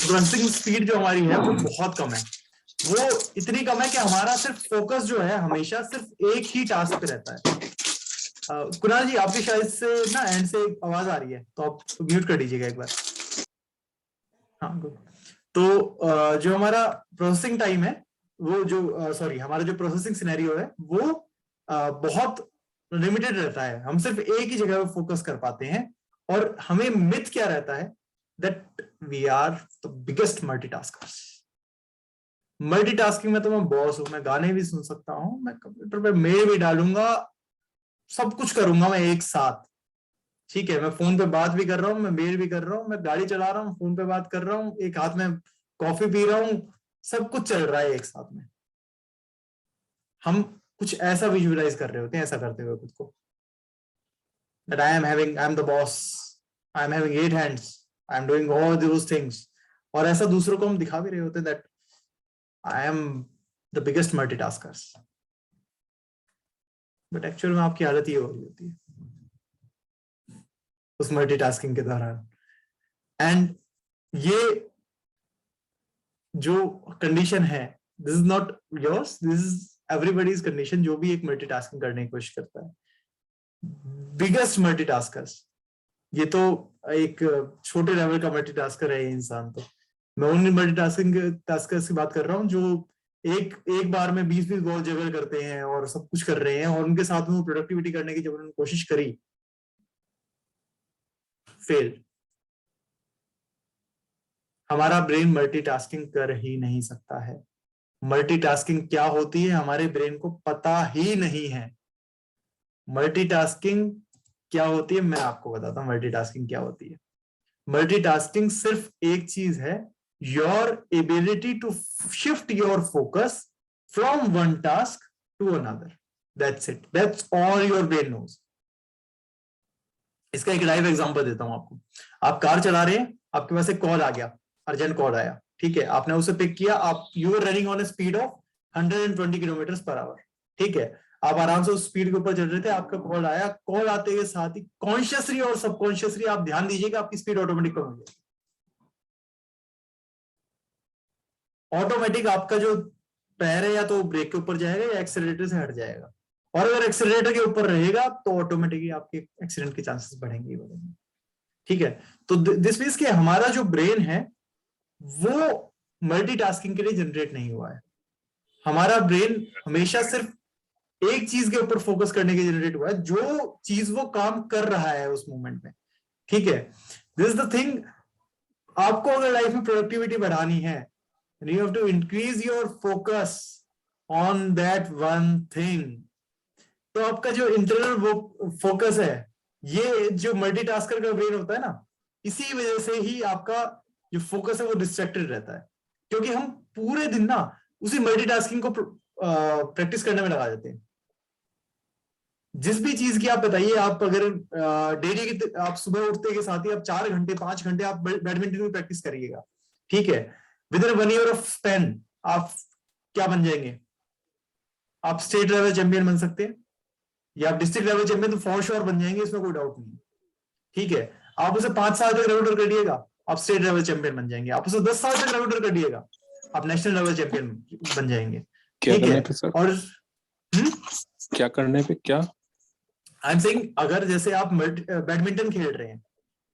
Speaker 1: प्रोसेसिंग स्पीड जो हमारी है वो बहुत कम है, वो इतनी कम है कि हमारा सिर्फ फोकस जो है हमेशा सिर्फ एक ही टास्क पे रहता है। कुणाल जी आपकी शायद से ना एंड से आवाज आ रही है, तो आप म्यूट कर दीजिएगा एक बार। हाँ गुड। तो जो हमारा प्रोसेसिंग टाइम है वो जो सॉरी हमारा जो प्रोसेसिंग सिनेरियो है वो बहुत लिमिटेड रहता है, हम सिर्फ एक ही जगह पे फोकस कर पाते हैं। और हमें मिथ क्या रहता है that we are the biggest multitaskers. Multitasking में तो मैं बॉस हूं, मैं गाने भी सुन सकता हूं, मैं कंप्यूटर पे मेल भी डालूंगा, सब कुछ करूंगा मैं एक साथ। ठीक है, मैं फोन पे बात भी कर रहा हूँ, मैं मेल भी कर रहा हूँ, मैं गाड़ी चला रहा हूँ, फोन पे बात कर रहा हूँ, एक हाथ में कॉफी पी रहा हूँ, सब कुछ चल रहा है एक साथ में। हम कुछ ऐसा विजुअलाइज कर रहे होते हैं ऐसा करते हुए खुद को, that I am the boss, I am having 8 hands, I am doing all those things, और ऐसा दूसरों को हम दिखा भी रहे होते हैं that I am the biggest multitaskers, but actual में आपकी हालत ये हो रही होती है उस मल्टीटास्किंग के दौरान। एंड ये जो कंडीशन है this is not yours, this is everybody's condition, जो भी एक मल्टीटास्किंग करने की कोशिश करता है। बिगेस्ट मल्टीटास्कर्स, ये तो एक छोटे लेवल का मल्टीटास्कर है ये इंसान। तो मैं उन मल्टीटास्कर्स की बात कर रहा हूँ जो एक बार में 20-20 बॉल जगल करते हैं और सब कुछ कर रहे हैं, और उनके साथ में वो प्रोडक्टिविटी करने की जब उन्होंने कोशिश करी फेल। हमारा ब्रेन मल्टीटास्किंग कर ही नहीं सकता है। मल्टीटास्किंग क्या होती है हमारे ब्रेन को पता ही नहीं है। मल्टीटास्किंग क्या होती है मैं आपको बताता हूं। मल्टीटास्किंग क्या होती है, मल्टीटास्किंग सिर्फ एक चीज है, your ability to shift your focus from one task to another, that's it, that's all your brain knows. इसका एक लाइव एग्जांपल देता हूं आपको। आप कार चला रहे हैं, आपके पास एक कॉल आ गया, अर्जेंट कॉल आया, ठीक है, आपने उसे पिक किया, आप you are running on a speed of 120 kilometre per hour, ठीक है, आप आराम से उस स्पीड के ऊपर चल रहे थे, आपका कॉल आया, कॉल आते के साथ ही कॉन्शियसली और सबकॉन्शियसली आप ध्यान दीजिएगा आपकी स्पीड ऑटोमेटिक कम हो जाएगी। ऑटोमेटिक आपका जो पैर है या तो ब्रेक के ऊपर जाएगा या एक्सेलरेटर से हट जाएगा, और अगर एक्सेलरेटर के ऊपर रहेगा तो ऑटोमेटिकली आपके एक्सीडेंट के चांसेस बढ़ेंगे। ठीक है, तो दिस मींस कि हमारा जो ब्रेन है वो मल्टीटास्किंग के लिए जनरेट नहीं हुआ है। हमारा ब्रेन हमेशा सिर्फ एक चीज के ऊपर फोकस करने के लिए जनरेट हुआ है, जो चीज वो काम कर रहा है उस मोमेंट में। ठीक है, दिस इज द थिंग। आपको अगर लाइफ में प्रोडक्टिविटी बढ़ानी है, you have to increase your focus on that one thing. तो आपका जो इंटरनल फोकस है, ये जो मल्टीटास्कर का ब्रेन होता है ना, इसी वजह से ही आपका जो फोकस है वो डिस्ट्रैक्टेड रहता है, क्योंकि हम पूरे दिन ना उसी मल्टीटास्किंग को प्रैक्टिस करने में लगा देते हैं। जिस भी चीज की आप बताइए, आप अगर डेली की आप सुबह उठते के साथ ही आप 4 घंटे 5 घंटे आप बैडमिंटन की प्रैक्टिस करिएगा, ठीक है, with in 1 year of Spain आप क्या बन जाएंगे? आप स्टेट लेवल चैंपियन बन सकते हैं, या आप डिस्ट्रिक्ट लेवल चैंपियन तो फॉर श्योर बन जाएंगे, इसमें कोई डाउट नहीं। ठीक है, आप उसे 5 साल तक रेगुलर करिएगा, आप स्टेट लेवल चैंपियन बन जाएंगे। आप उसे 10 साल तक रेगुलर करिएगा, आप नेशनल लेवल चैंपियन बन जाएंगे।
Speaker 3: क्या
Speaker 1: ठीक
Speaker 3: करने
Speaker 1: है,
Speaker 3: पे सर?
Speaker 1: और
Speaker 3: क्या करने पे? क्या
Speaker 1: आई एम सेइंग, अगर जैसे आप बैडमिंटन खेल रहे हैं,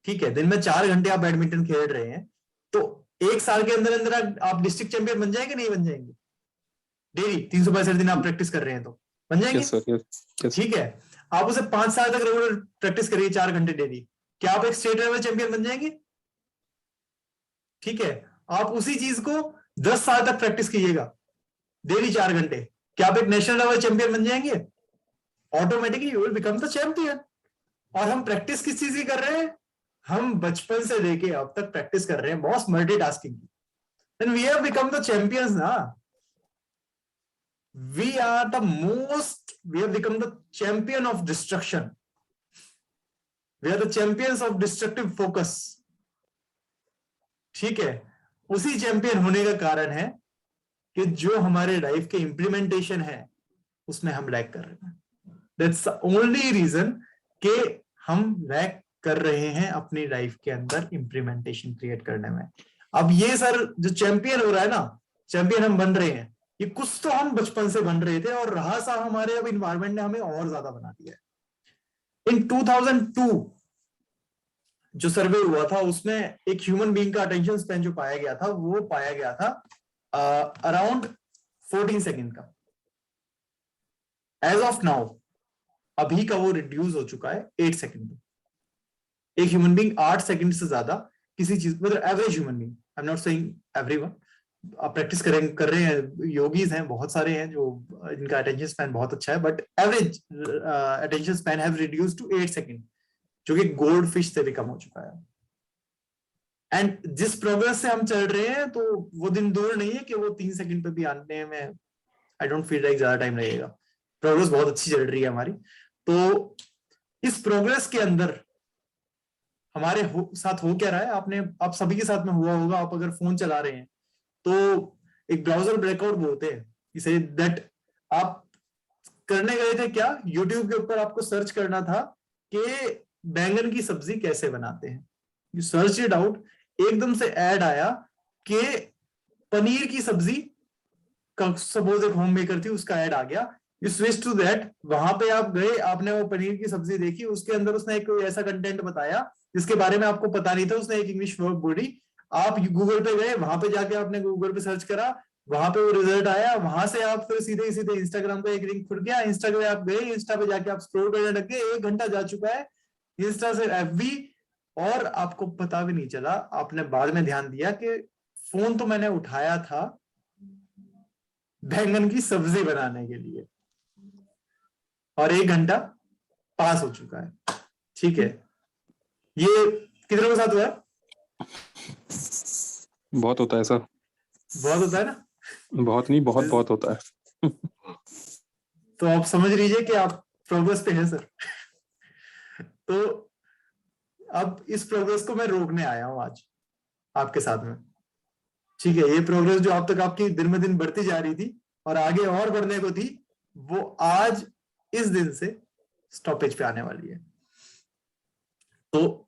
Speaker 1: ठीक है, दिन में 4 घंटे आप बैडमिंटन खेल रहे हैं, तो 1 साल के अंदर अंदर आप डिस्ट्रिक्ट चैंपियन बन जाएंगे नहीं बन जाएंगे? डेली 365 दिन आप प्रैक्टिस कर रहे हैं तो बन जाएंगे।
Speaker 3: Yes sir, yes.
Speaker 1: ठीक है, आप उसे 5 साल तक रेगुलर प्रैक्टिस करिए 4 घंटे डेली, क्या आप एक स्टेट लेवल चैंपियन बन जाएंगे? ठीक है, आप उसी चीज को 10 साल तक प्रैक्टिस कीजिएगा डेली 4 घंटे, क्या आप एक नेशनल लेवल चैंपियन बन जाएंगे? Automatically you will become the champion. और हम प्रैक्टिस किस चीज की कर रहे हैं? हम बचपन से लेके अब तक प्रैक्टिस कर रहे हैं बॉस मल्टीटास्किंग की। Then we have become the champions ना। We are the most, we have become the champion of destruction. We are the champions of destructive focus. ठीक है, उसी चैंपियन होने का कारण है कि जो हमारे लाइफ के इंप्लीमेंटेशन है उसमें हम लैग कर रहे हैं। दैट्स द ओनली रीजन कि हम लैग कर रहे हैं अपनी लाइफ के अंदर इंप्लीमेंटेशन क्रिएट करने में। अब ये सर जो चैंपियन हो रहा है ना, चैंपियन हम बन रहे हैं, ये कुछ तो हम बचपन से बन रहे थे और रहा सा हमारे अब इन्वायरमेंट ने हमें और ज्यादा बना दिया है। इन 2002 जो सर्वे हुआ था उसमें एक ह्यूमन बीइंग का अटेंशन स्पैन जो पाया गया था वो पाया गया था अराउंड 14 सेकंड का। एज ऑफ नाउ अभी का वो रिड्यूस हो चुका है 8 सेकंड पे। एक ह्यूमन बीइंग 8 सेकंड से ज्यादा किसी चीज, मतलब average human being, I am not saying everyone, आप प्रैक्टिस कर रहे हैं, योगीज हैं बहुत सारे हैं जो इनका अटेंशन स्पैन बहुत अच्छा है, but average attention span have reduced to 8 second, जो कि गोल्ड फिश से भी कम हो चुका है। एंड जिस प्रोग्रेस से हम चल रहे हैं तो वो दिन दूर नहीं है कि वो 3 सेकंड पे भी आने में आई डोंट फील लाइक ज्यादा टाइम लगेगा। प्रोग्रेस बहुत अच्छी चल रही है हमारी। तो इस प्रोग्रेस के अंदर हमारे साथ हो क्या रहा है, आप सभी के साथ में हुआ होगा। आप अगर फोन चला रहे हैं तो एक ब्राउजर ब्रेकआउट बोलते हैं इसे, दैट आप करने गए थे क्या, यूट्यूब के ऊपर आपको सर्च करना था कि बैंगन की सब्जी कैसे बनाते हैं, यू सर्च इट आउट, एकदम से ऐड आया कि पनीर की सब्जी का, सपोज एक होम मेकर थी उसका ऐड आ गया, यू स्विच टू दैट, वहां पे आप गए, आपने वो पनीर की सब्जी देखी, उसके अंदर उसने एक ऐसा कंटेंट बताया जिसके बारे में आपको पता नहीं था, उसने एक इंग्लिश वर्ड बोली, आप गूगल पे गए, वहां पे जाके आपने गूगल पे सर्च करा, वहां पे वो रिजल्ट आया, वहां से आप फिर सीधे सीधे इंस्टाग्राम पे एक लिंक खुल गया, इंस्टा पे आप गए, इंस्टा पे जाके आप स्क्रॉल करने लग गए, 1 घंटा जा चुका है इंस्टा से एफबी, और आपको पता भी नहीं चला। आपने बाद में ध्यान दिया कि फोन तो मैंने उठाया था बैंगन की सब्जी बनाने के लिए, और 1 घंटा पास हो चुका है। ठीक है, ये कितनों के साथ हुआ है?
Speaker 3: बहुत होता है सर।
Speaker 1: बहुत होता है ना?
Speaker 3: बहुत नहीं, बहुत बहुत होता है।
Speaker 1: तो आप समझ लीजिए कि आप प्रोग्रेस पे हैं सर। तो अब इस प्रोग्रेस को मैं रोकने आया हूं आज आपके साथ में। ठीक है, ये प्रोग्रेस जो अब तक आपकी दिन में दिन बढ़ती जा रही थी और आगे और बढ़ने को थी, वो आज इस दिन से स्टॉपेज पे आने वाली है। तो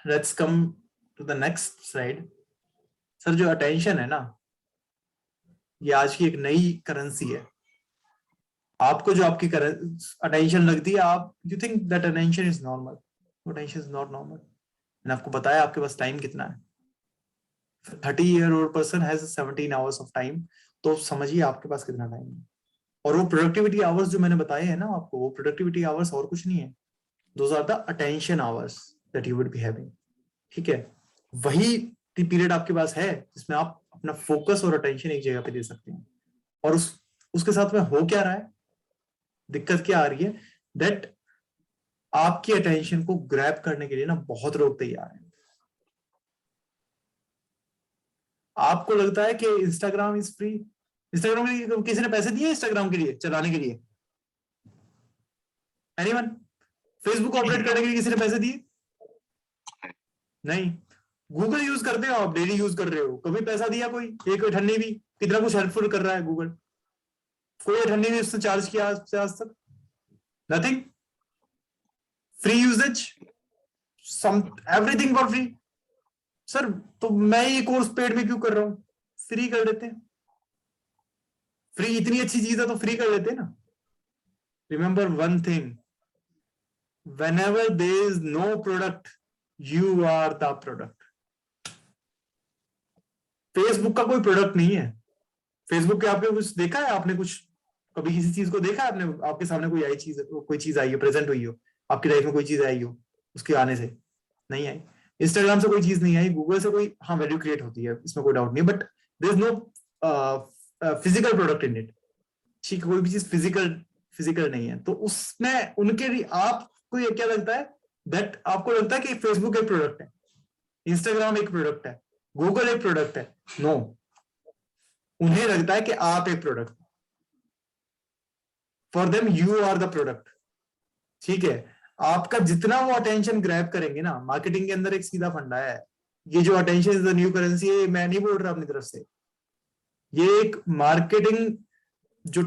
Speaker 1: let's come to the next slide. Sir जो अटेंशन है ना, ये आज की एक नई करेंसी है। आपको जो आपकी अटेंशन लगती है, आप you think that attention is normal, attention is not normal. मैंने आपको बताया आपके पास टाइम कितना है, 30-year-old person has 17 hours of time, तो समझिए आपके पास कितना टाइम है। और वो प्रोडक्टिविटी आवर्स जो मैंने बताए हैं ना आपको, वो प्रोडक्टिविटी आवर्स और कुछ नहीं है, those are the attention hours that you would be having. ठीक है, वही पीरियड आपके पास है जिसमें आप अपना फोकस और अटेंशन एक जगह पे दे सकते हैं। और उसके साथ में हो क्या रहा है, दिक्कत क्या आ रही है, दैट आपकी अटेंशन को ग्रैब करने के लिए ना बहुत लोग तैयार हैं। आपको लगता है कि इंस्टाग्राम इज फ्री, इंस्टाग्राम के लिए किसी ने पैसे दिए इंस्टाग्राम के लिए चलाने के लिए? एनीवन? फेसबुक ऑपरेट करने के लिए किसी ने पैसे दिए? नहीं। गूगल यूज करते हो आप, डेली यूज कर रहे हो, कभी पैसा दिया कोई? एक अठन्नी भी? कितना कुछ हेल्पफुल कर रहा है गूगल, कोई अठन्नी भी उसने चार्ज किया आज तक? Nothing. Free usage, some everything for free. Sir तो मैं ये कोर्स पेड में क्यों कर रहा हूं, फ्री कर देते हैं। फ्री इतनी अच्छी चीज है तो फ्री कर लेते हैं ना। Remember one thing, whenever there is no product, you are the product. Facebook का कोई प्रोडक्ट नहीं है। फेसबुक के आपने कुछ देखा है, आपने कुछ कभी किसी चीज को देखा है आपने, आपके सामने कोई चीज आई हो, प्रेजेंट हुई हो, आपकी लाइफ में कोई चीज आई हो, उसके आने से नहीं आई। इंस्टाग्राम से कोई चीज नहीं आई, गूगल से कोई हाँ वैल्यू क्रिएट होती है, इसमें कोई डाउट नहीं, but there is no physical product in it. ठीक, कोई भी चीज फिजिकल नहीं है। तो उसमें उनके लिए आपको ये क्या लगता है, दैट आपको लगता है कि फेसबुक एक प्रोडक्ट है, इंस्टाग्राम एक प्रोडक्ट है, गूगल एक प्रोडक्ट है। नो, उन्हें लगता है कि आप एक product, for them you are the product. ठीक है, आपका जितना वो अटेंशन ग्रैब करेंगे ना, मार्केटिंग के अंदर एक सीधा फंडा है, ये जो attention is the new currency है, मैं नहीं बोल रहा अपनी तरफ से, ये एक मार्केटिंग जो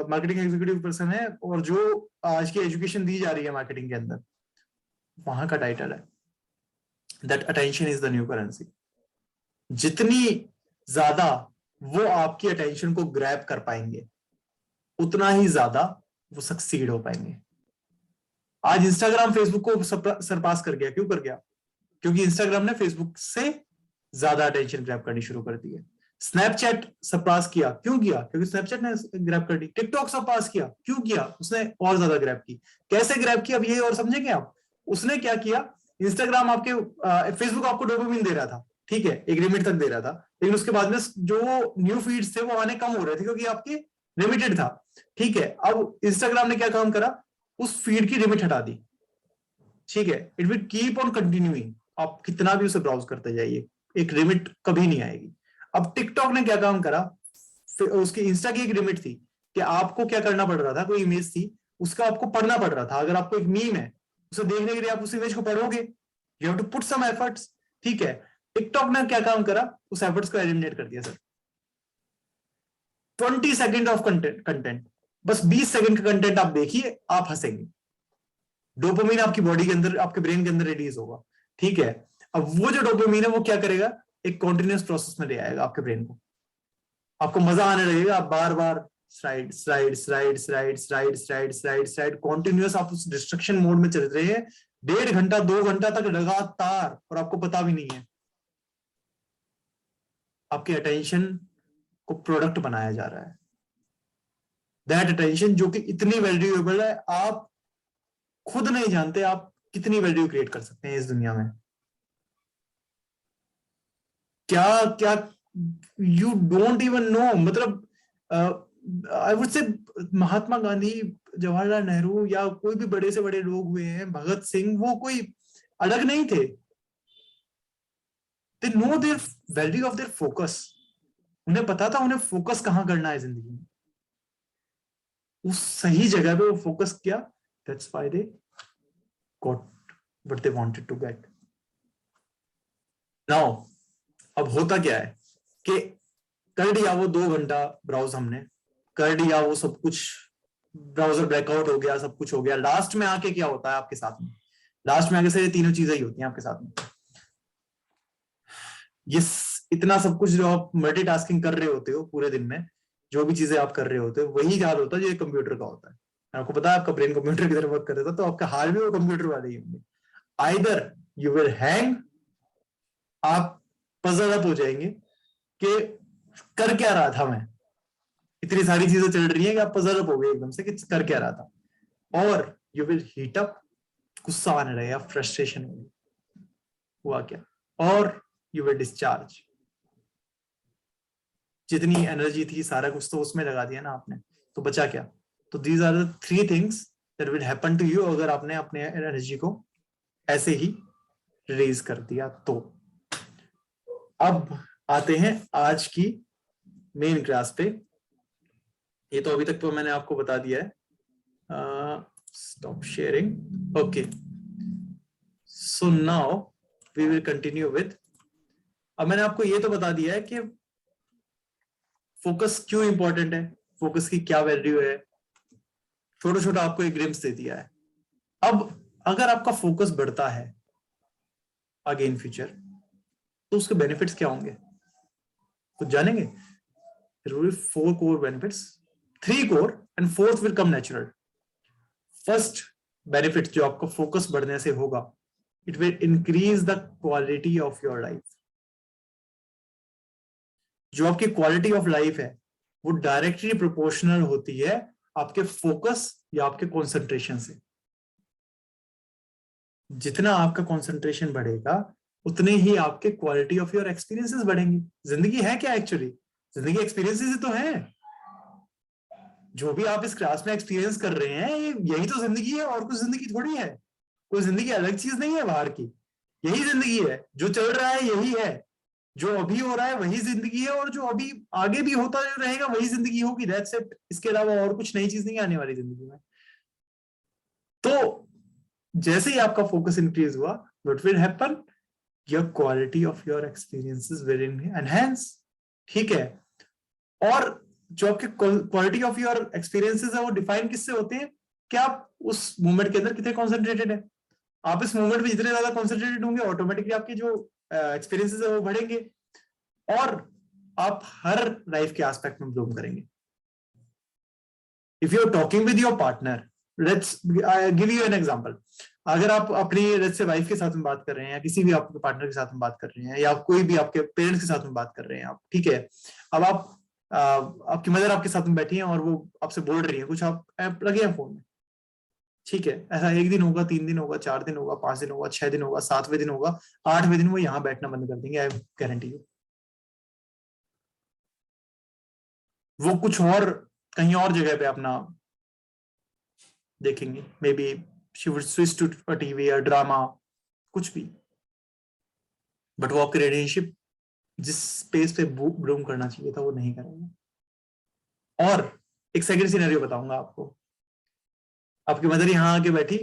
Speaker 1: मार्केटिंग एग्जीक्यूटिव पर्सन है और जो आज की एजुकेशन दी जा रही है मार्केटिंग के अंदर, वहां का टाइटल है that attention is the new currency. जितनी ज्यादा वो आपकी अटेंशन को ग्रैब कर पाएंगे, उतना ही ज्यादा वो सक्सीड हो पाएंगे। आज इंस्टाग्राम फेसबुक को सरपास कर गया। क्यों कर गया? क्योंकि इंस्टाग्राम ने फेसबुक से ज्यादा अटेंशन ग्रैब करनी शुरू कर दी है। स्नैपचैट सरपास किया। क्यों किया? क्योंकि स्नैपचैट ने ग्रैब कर दी। टिकटॉक सरपास किया। क्यों किया? उसने और ज्यादा ग्रैब की। कैसे ग्रैब किया अब ये और समझेंगे आप। उसने क्या किया, इंस्टाग्राम आपके फेसबुक आपको डोपामिन दे रहा था, ठीक है, एक लिमिट तक दे रहा था, लेकिन उसके बाद में जो न्यू फीड्स थे वो आने कम हो रहे थे क्योंकि आपके लिमिटेड था, ठीक है। अब इंस्टाग्राम ने क्या काम करा, उस फीड की लिमिट हटा दी, ठीक है। It will keep on continuing, आप कितना भी उसे ब्राउज करते जाइए, एक लिमिट कभी नहीं आएगी। अब टिकटॉक ने क्या काम करा, उसकी इंस्टा की एक लिमिट थी कि आपको क्या करना पड़ रहा था, कोई इमेज थी उसका आपको पढ़ना पड़ रहा था। अगर आपको एक मीम है उसे देखने के लिए आप उस इमेज को पढ़ोगे, you have to put some efforts, ठीक है। टिकटॉक ने क्या काम करा, उस एफर्ट्स को एलिमिनेट कर दिया। सर 20 सेकंड ऑफ कंटेंट, बस 20 सेकंड का कंटेंट आप देखिए, आप हंसेंगे, डोपामिन आपकी बॉडी के अंदर, आपके ब्रेन के अंदर रिलीज होगा, ठीक है। अब वो जो डोपामिन है वो क्या करेगा, एक कॉन्टिन्यूस प्रोसेस में ले आएगा आपके ब्रेन को, आपको मजा आने लगेगा, आप बार बार slide slide slide slide slide slide slide slide continuous आप उस डिस्ट्रक्शन मोड में चल रहे हैं 1.5 घंटा 2 घंटा तक लगातार, और आपको पता भी नहीं है। आपके अटेंशन को प्रोडक्ट बनाया जा रहा है, दैट अटेंशन जो कि इतनी वैल्यूएबल है, आप खुद नहीं जानते आप कितनी वैल्यू क्रिएट कर सकते हैं इस दुनिया में। क्या क्या यू डोंट इवन नो, मतलब I would say Mahatma Gandhi, Jawaharlal Nehru या कोई भी बड़े से बड़े लोग हुए हैं, भगत सिंह, वो कोई अलग नहीं थे। They know their value of their focus, उन्हें पता था उन्हें फोकस कहां करना है जिंदगी में, उस सही जगह पे वो फोकस किया, that's why they got what they wanted to get. Now अब होता क्या है कि कर दिया वो 2 घंटा ब्राउज, हमने कर दिया वो सब कुछ, ब्राउजर ब्लैकआउट हो गया, सब कुछ हो गया। लास्ट में आके क्या होता है आपके साथ में, लास्ट में आके से ये तीनों चीजें ही होती हैं आपके साथ में। ये इतना सब कुछ जो आप मल्टीटास्किंग कर रहे होते हो पूरे दिन में, जो भी चीजें आप कर रहे होते हो, वही हाल होता है जो कंप्यूटर का होता है। आपको पता है आपका ब्रेन कंप्यूटर की तरह वर्क कर रहा था, तो आपका हाल भी वो कंप्यूटर वाले ही होंगे। आइदर यू विल हैंग, आप पजल अप हो जाएंगे कि कर क्या रहा था मैं, इतनी सारी चीजें चल रही हैं कि आप पजल अप हो गए एकदम से कि कर क्या रहा था, और यू विल हीट अप, गुस्सा आने लगेगा, फ्रस्ट्रेशन होगी, हुआ क्या, और यू विल डिस्चार्ज। जितनी एनर्जी थी सारा कुछ तो उसमें लगा दिया ना आपने, तो बचा क्या। तो these are the 3 things that will happen to you अगर आपने अपने एनर्जी को ऐसे ही रिलीज कर दिया तो। अब आते हैं आज की मेन क्लास पे। ये तो अभी तक तो मैंने आपको बता दिया है। Stop sharing, okay. So now we will continue with, अब मैंने आपको ये तो बता दिया है कि फोकस क्यों इंपॉर्टेंट है, फोकस की क्या वैल्यू है, छोटा छोटा आपको एक ग्लिम्स दे दिया है। अब अगर आपका फोकस बढ़ता है आगे इन फ्यूचर, तो उसके बेनिफिट्स क्या होंगे कुछ जानेंगे। There will be 4 core benefits, 3 core and 4th will come natural. First benefit जो आपको फोकस बढ़ने से होगा, it will increase the quality of your life. जो आपकी क्वालिटी ऑफ लाइफ है वो डायरेक्टली प्रोपोर्शनल होती है आपके फोकस या आपके कंसंट्रेशन से। जितना आपका कंसंट्रेशन बढ़ेगा उतने ही आपके क्वालिटी ऑफ योर एक्सपीरियंसेस बढ़ेंगे। जिंदगी है क्या एक्चुअली, जिंदगी एक्सपीरियंसेस ही तो है। जो भी आप इस क्लास में एक्सपीरियंस कर रहे हैं यही तो जिंदगी है, और कुछ जिंदगी थोड़ी है, कोई जिंदगी अलग चीज नहीं है बाहर की, यही जिंदगी है। जो चल रहा है यही है, जो अभी हो रहा है वही जिंदगी है, और जो अभी आगे भी होता रहेगा वही जिंदगी होगी, दैट्स इट। इसके अलावा और कुछ नई चीज नहीं आने वाली जिंदगी में। तो जैसे ही आपका फोकस इंक्रीज हुआ, what will happen, your quality of your experiences will enhance. ठीक है, और जो आपके क्वालिटी ऑफ योर एक्सपीरियंसेस है वो डिफाइन किससे होते हैं कि आप उस मोमेंट के अंदर कितने कॉन्सेंट्रेटेड है। आप इस मोमेंट में जितने ज्यादा कॉन्सेंट्रेटेड होंगे, ऑटोमेटिकली आपके जो एक्सपीरियंसेस है वो बढ़ेंगे और आप हर लाइफ के एस्पेक्ट में ब्लूम करेंगे। If you are talking with your partner, let's give you an example. अगर आप अपनी लेट्स से वाइफ के साथ में बात कर रहे हैं या किसी भी आपके पार्टनर के साथ में बात कर रहे हैं या कोई भी आपके पेरेंट्स के साथ में बात कर रहे हैं आप, ठीक है, अब आप आपकी मदर आपके साथ में बैठी है और वो आपसे बोल रही है कुछ, आप लगे हैं फोन में, ठीक है, ऐसा 1 दिन होगा, 3 दिन होगा, 4 दिन होगा, 5 दिन होगा, 6 दिन होगा, 7वें दिन होगा, 8वें दिन वो यहाँ बैठना बंद कर देंगे, आई गारंटी यू। वो कुछ और कहीं और जगह पे अपना देखेंगे, maybe she would switch to a TV या ड्रामा, कुछ भी, बट वो आपके रिलेशनशिप जिस स्पेस पे ब्लूम करना चाहिए था वो नहीं करेगा। और एक सेकंड सिनेरियो बताऊंगा आपको। आपकी मदर यहाँ आके बैठी,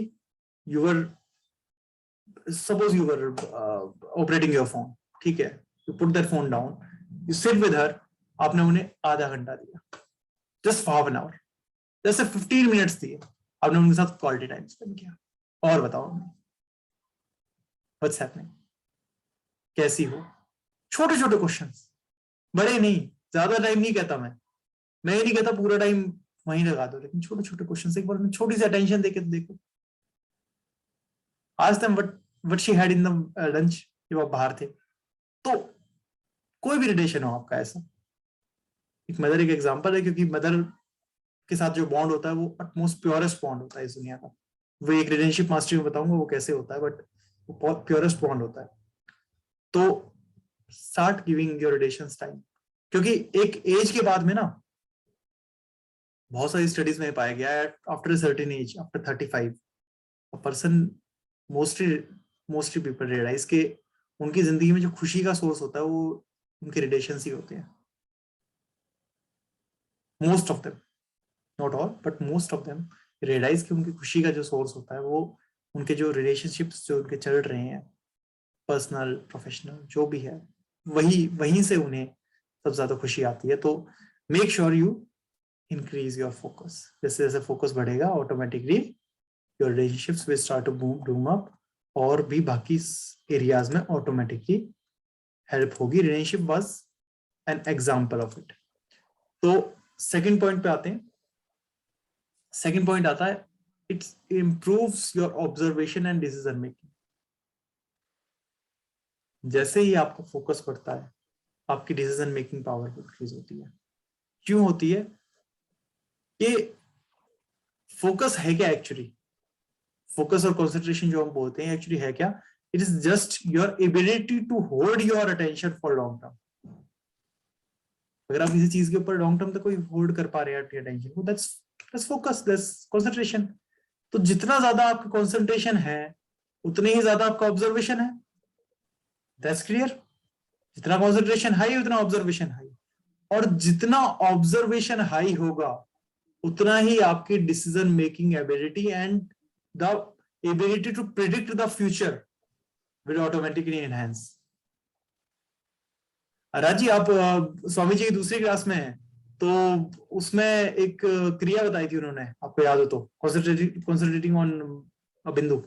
Speaker 1: suppose you were operating your phone, ठीक है, you put that phone down, you sit with her, आपने उन्हें आधा घंटा दिया, जस्ट हाफ एन आवर, जैसे 15 मिनट्स दिए, आपने उनके साथ क्वालिटी टाइम स्पेंड किया। और बताओ व्हाट्स हैपनिंग, कैसी हो? छोटे छोटे क्वेश्चंस, बड़े नहीं, ज्यादा टाइम नहीं कहता मैं ये नहीं कहता पूरा टाइम वहीं लगा दो, लेकिन छोटे छोटे क्वेश्चंस एक बार छोटी सी अटेंशन देके तो देखो। आज तक what she had in the lunch, जब आप बाहर थे। तो कोई भी रिलेशन हो आपका ऐसा, एक मदर एक एग्जांपल है, क्योंकि मदर के साथ जो बॉन्ड होता है वो अटमोस्ट प्योरेस्ट बॉन्ड होता है इस दुनिया का। वो एक रिलेशनशिप मास्टरी में बताऊंगा वो कैसे होता है, बट वो बहुत प्योरेस्ट बॉन्ड होता है। तो start giving your relations time, क्योंकि एक एज के बाद में ना, बहुत सारी स्टडीज में पाया गया है, after a certain age, after 35 a person, mostly people realise के उनकी जिंदगी में जो खुशी का सोर्स होता है वो उनके रिलेशंस ही होते हैं। Most of them, not all but most of them realise कि उनकी खुशी का जो सोर्स होता है वो उनके जो रिलेशनशिप्स जो उनके चल रहे हैं, पर्सनल प्रोफेशनल जो भी है, वहीं से उन्हें सबसे ज्यादा खुशी आती है। तो make sure you increase your focus. जैसे जैसे फोकस बढ़ेगा, automatically your relationships will start to boom up, और भी बाकी एरियाज में ऑटोमेटिकली हेल्प होगी। Relationship was an example of it. तो सेकंड पॉइंट पे आते हैं। सेकंड पॉइंट आता है, it improves your observation and decision making. जैसे ही आपका फोकस बढ़ता है, आपकी डिसीजन मेकिंग पावर इंक्रीज होती है। क्यों होती है? कि फोकस है क्या एक्चुअली? फोकस और कंसंट्रेशन जो हम बोलते हैं एक्चुअली है क्या? It is just your ability to hold your attention for long term. अगर आप किसी चीज के ऊपर लॉन्ग टर्म तक कोई होल्ड कर पा रहे हैं अपनी अटेंशन को, दैट्स फोकस, दैट्स कंसंट्रेशन। तो जितना ज्यादा आपका कंसंट्रेशन है उतने ही ज्यादा आपका ऑब्जर्वेशन है। That's clear? जितना कंसंट्रेशन हाई उतना ऑब्जर्वेशन हाई, और जितना ऑब्जर्वेशन हाई होगा उतना ही आपकी decision making ability and the ability to predict the future will automatically enhance. राजी, आप स्वामी जी की दूसरी क्लास में हैं, तो उसमें एक क्रिया बताई थी उन्होंने, आपको याद हो तो, कॉन्सेंट्रेटिंग ऑन अ बिंदु,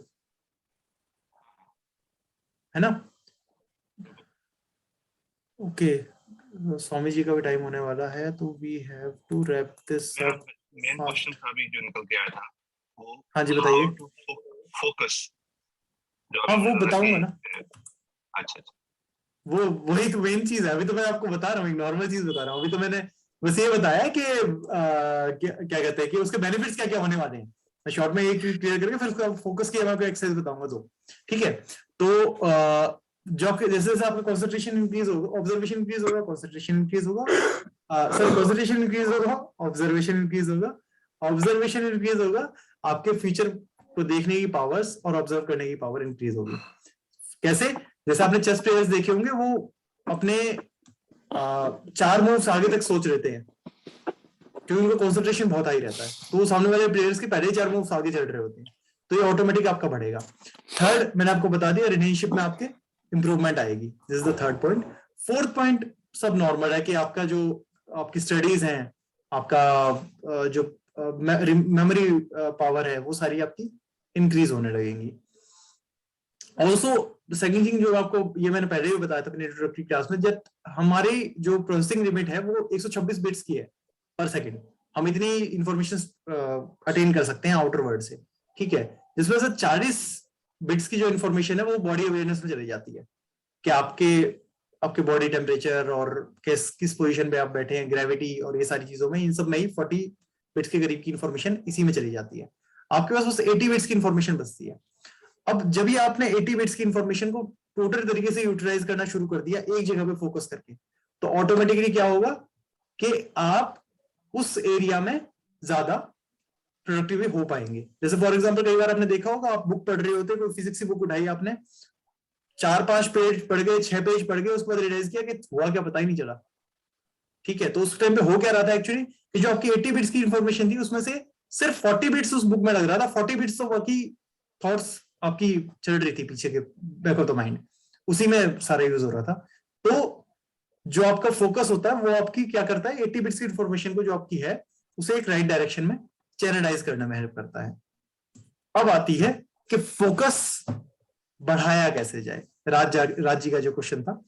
Speaker 1: है ना? ओके, स्वामी जी का भी टाइम होने वाला है, तो we have to wrap this up.
Speaker 2: Main question था अभी जो निकल के आया था वो,
Speaker 1: हाँ जी बताइए।
Speaker 2: फोकस,
Speaker 1: हाँ वो बताऊंगा ना।
Speaker 2: अच्छा,
Speaker 1: वो वही तो मेन चीज है। अभी तो मैं आपको बता रहा हूँ, एक नॉर्मल चीज बता रहा हूँ। अभी तो मैंने बस ये बताया कि क्या कहते हैं कि उसके बेनिफिट्स क्या क्या होने वाले हैं। मैं शॉर्ट में एक क्लियर करके फिर उसका फोकस की आपको एक्सरसाइज बताऊंगा दो, ठीक है? तो जो जैसे जैसे आपका कंसंट्रेशन इंक्रीज होगा, ऑब्जर्वेशन इंक्रीज होगा, कंसंट्रेशन इंक्रीज होगा, सॉरी कंसंट्रेशन इंक्रीज होगा, ऑब्जर्वेशन इंक्रीज होगा, ऑब्जर्वेशन इंक्रीज होगा, आपके फ्यूचर को देखने की पावर्स और ऑब्जर्व करने की पावर इंक्रीज होगी। कैसे? जैसे आपने चेस प्लेयर्स देखे होंगे, वो अपने 4 मूव्स आगे तक सोच लेते हैं क्योंकि उनका कंसंट्रेशन बहुत हाई रहता है। तो वो सामने वाले प्लेयर्स के पहले ही 4 मूव्स आगे चल रहे होते हैं। तो ये ऑटोमेटिक आपका बढ़ेगा। थर्ड मैंने आपको बता दिया, रिलेशनशिप में आपके इंप्रूवमेंट आएगी। This is the third point. Fourth point सब नॉर्मल है कि आपका जो आपकी स्टडीज हैं, आपका जो मेमोरी पावर है वो सारी आपकी इंक्रीज होने लगेंगी। ऑल्सो द सेकंड थिंग जो आपको ये मैंने पहले भी बताया था अपनी इंट्रोडक्टरी क्लास में, जब हमारी जो प्रोसेसिंग लिमिट है वो 126 बिट्स की है पर सेकंड। हम इतनी इंफॉर्मेशन अटेन कर सकते हैं आउटर वर्ल्ड से, ठीक है, जिसमें से 40 बिट्स की जो इंफॉर्मेशन है वो बॉडी अवेयरनेस में चली जाती है कि आपके बॉडी टेम्परेचर और किस पोजीशन पे आप बैठे हैं, ग्रेविटी और ये सारी चीजों में, इन सब में ही 40 बिट्स के करीब की इंफॉर्मेशन इसी में चली जाती है। आपके पास बस 80 बिट्स की इंफॉर्मेशन बचती है। अब जब भी आपने 80 बिट्स की इंफॉर्मेशन को टोटल तरीके से यूटिलाइज करना शुरू कर दिया एक जगह पे फोकस करके, तो ऑटोमेटिकली क्या होगा कि आप उस एरिया में ज्यादा प्रोडक्टिव हो पाएंगे। जैसे फॉर एग्जांपल कई बार आपने देखा होगा, आप बुक पढ़ रहे होते, कोई फिजिक्स की बुक उठाई आपने, 4-5 पेज पढ़ गए, 6 पेज पढ़ गए, उसके बाद रियलाइज किया कि हुआ क्या पता ही नहीं चला, ठीक है। तो उस टाइम पे हो क्या रहा था एक्चुअली कि जो आपकी 80 बिट्स की इंफॉर्मेशन थी उसमें से सिर्फ 40 बिट्स उस बुक में लग रहा था, 40 बिट्स तो बाकी थॉट्स आपकी चल रही थी पीछे के बैक ऑफ द माइंड, उसी में सारा यूज हो रहा था। तो जो आपका फोकस होता है वो आपकी क्या करता है, 80 बिट्स की इंफॉर्मेशन को जो आपकी है उसे एक राइट डायरेक्शन में चैनलाइज करने में हेल्प करता है। अब आती है कि फोकस बढ़ाया कैसे जाए, राज जी का जो क्वेश्चन था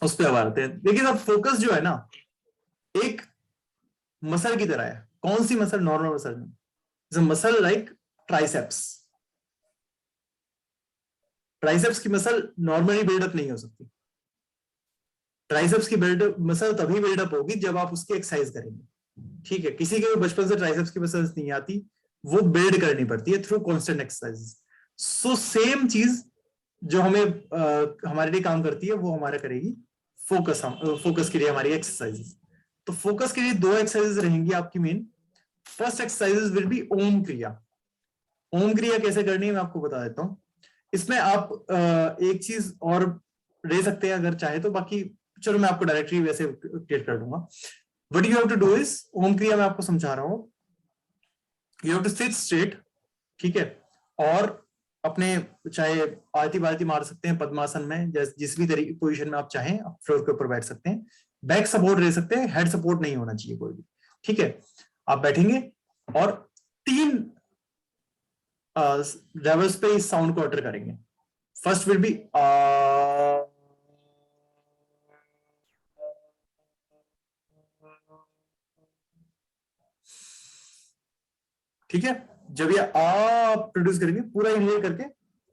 Speaker 1: उस पर अब आते हैं। देखिए अब फोकस जो है ना एक मसल की तरह है। कौन सी मसल? नॉर्मल मसल नहीं, मसल लाइक ट्राइसेप्स। ट्राइसेप्स की मसल नॉर्मली बिल्डअप नहीं हो सकती। ट्राइसेप्स की मसल तभी बिल्डअप होगी जब आप उसकी एक्सरसाइज करेंगे, ठीक है। किसी के बचपन से ट्राइसेप्स की मसल्स नहीं आती, वो बिल्ड करनी पड़ती है through constant exercise. So same चीज जो हमें हमारे लिए काम करती है वो हमारा करेगी फोकस के लिए हमारी एक्सरसाइजेस। तो फोकस के लिए 2 एक्सरसाइजेस रहेंगी आपकी main. First exercises will be Om kriya. Om क्रिया कैसे करनी है मैं आपको बता देता हूँ। इसमें आप एक चीज और ले सकते हैं अगर चाहे तो, बाकी चलो मैं आपको डायरेक्टली वैसे क्लियर कर दूंगा। What you have to do is, Om kriya मैं आपको समझा रहा हूँ। You have to sit straight, ठीक है, और अपने चाहे आरती बारती मार सकते हैं पद्मासन में, जिस भी तरीके पोजीशन में आप चाहें आप फ्लोर के ऊपर बैठ सकते हैं। बैक सपोर्ट ले सकते हैं, हेड सपोर्ट नहीं होना चाहिए कोई भी, ठीक है। आप बैठेंगे और 3 लेवल्स पे इस साउंड को अटर करेंगे। फर्स्ट विल बी ठीक है। जब ये आप प्रोड्यूस करेंगे पूरा इनहेल करके,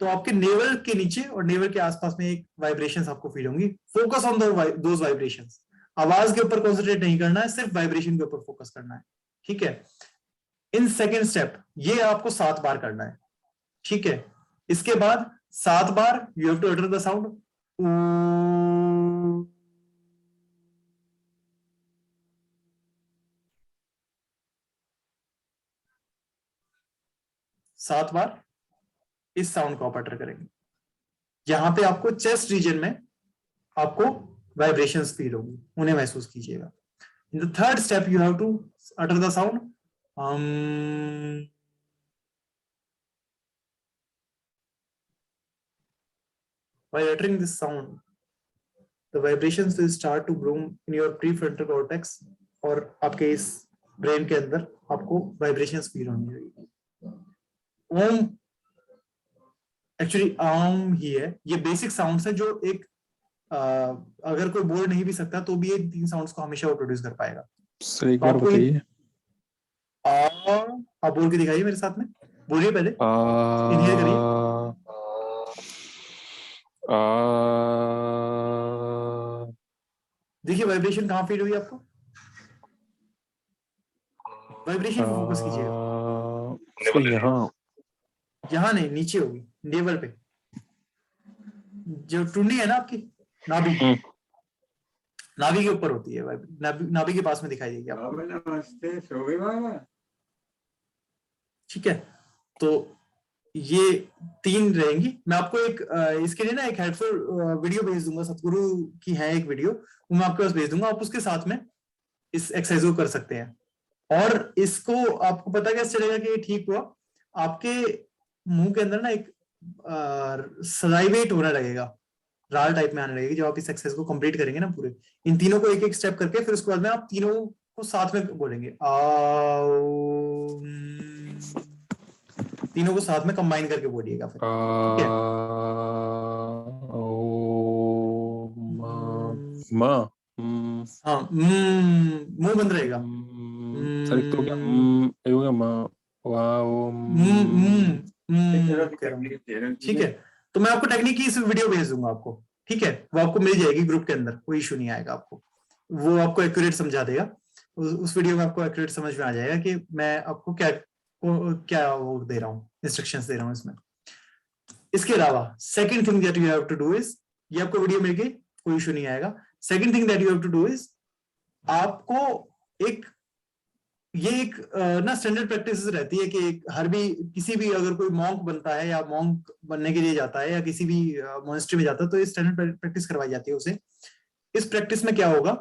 Speaker 1: तो आपके नेवल के नीचे और नेवल के आसपास में एक वाइब्रेशंस आपको फील होंगी। Focus on those vibrations. आवाज के ऊपर कॉन्सेंट्रेट नहीं करना है, सिर्फ वाइब्रेशन के ऊपर फोकस करना है, ठीक है। इन सेकेंड स्टेप ये आपको 7 बार करना है, ठीक है। इसके बाद 7 बार you have to utter the sound 7 बार इस साउंड को आप अटर करेंगे। यहां पे आपको चेस्ट रीजन में आपको वाइब्रेशंस फील होंगी, उन्हें महसूस कीजिएगा। In the third step you have to utter the sound while uttering this sound the vibrations will start to bloom in your prefrontal cortex, और आपके इस ब्रेन के अंदर आपको वाइब्रेशंस फील होने लगेगी। ओम एक्चुअली ओम ही है, ये बेसिक साउंड्स है जो एक अगर कोई बोल नहीं भी सकता तो भी ये 3 साउंड्स को हमेशा वो प्रोड्यूस कर पाएगा।
Speaker 3: सर एक बार बताइए।
Speaker 1: आप बोल के दिखाइए मेरे साथ में, बोलिए पहले, इनहेल करिए। देखिए वाइब्रेशन कहाँ फील हुई आपको? वाइब्रेशन पे फोकस कीजिएगा। यहाँ नहीं, नीचे होगी, नेवल पे, जो टुंडी है ना आपकी नाभि, नाभि के ऊपर होती है, नाभि के पास में दिखाई देगी आपको, ठीक है। तो ये 3 रहेंगी। मैं आपको एक इसके लिए ना एक हेल्पफुल वीडियो भेज दूंगा, सतगुरु की है एक वीडियो, वो मैं आपके पास भेज दूंगा। आप उसके साथ में इस एक्सरसाइज को कर सकते हैं। और इसको आपको पता कैसे चलेगा कि ये ठीक हुआ? आपके मुंह के अंदर ना एक सलाइवेट होने लगेगा, राल टाइप में आने लगेगी जब आप इस एक्सरसाइज को कंप्लीट करेंगे ना पूरे, इन तीनों को एक एक स्टेप करके, फिर उसके बाद में आप तीनों को साथ में बोलेंगे, तीनों को साथ में कंबाइन करके बोलिएगा फिर, ठीक है? हाँ, मुंह बंद रहेगा।
Speaker 3: सर एक तो क्या ये होगा माँ
Speaker 1: ठीक है, तो मैं आपको टेक्निक की इस वीडियो भेज दूंगा आपको, ठीक है? वो आपको मिल जाएगी ग्रुप के अंदर, कोई इशू नहीं आएगा आपको, वो आपको एक्यूरेट समझा देगा। उस वीडियो में आपको एक्यूरेट समझ में आ जाएगा कि मैं आपको क्या वो दे रहा हूँ, इंस्ट्रक्शंस दे रहा हूँ इसमें। इसके अलावा second thing that you have to do is, ये आपको वीडियो मिल गई, कोई इशू नहीं आएगा। Second thing that you have to do is, आपको एक ना स्टैंडर्ड प्रैक्टिस रहती है कि हर भी किसी भी अगर कोई मॉन्क बनता है या मॉन्क बनने के लिए जाता है या किसी भी मोनेस्ट्री में जाता है, तो ये स्टैंडर्ड प्रैक्टिस करवाई जाती है उसे। इस प्रैक्टिस में क्या होगा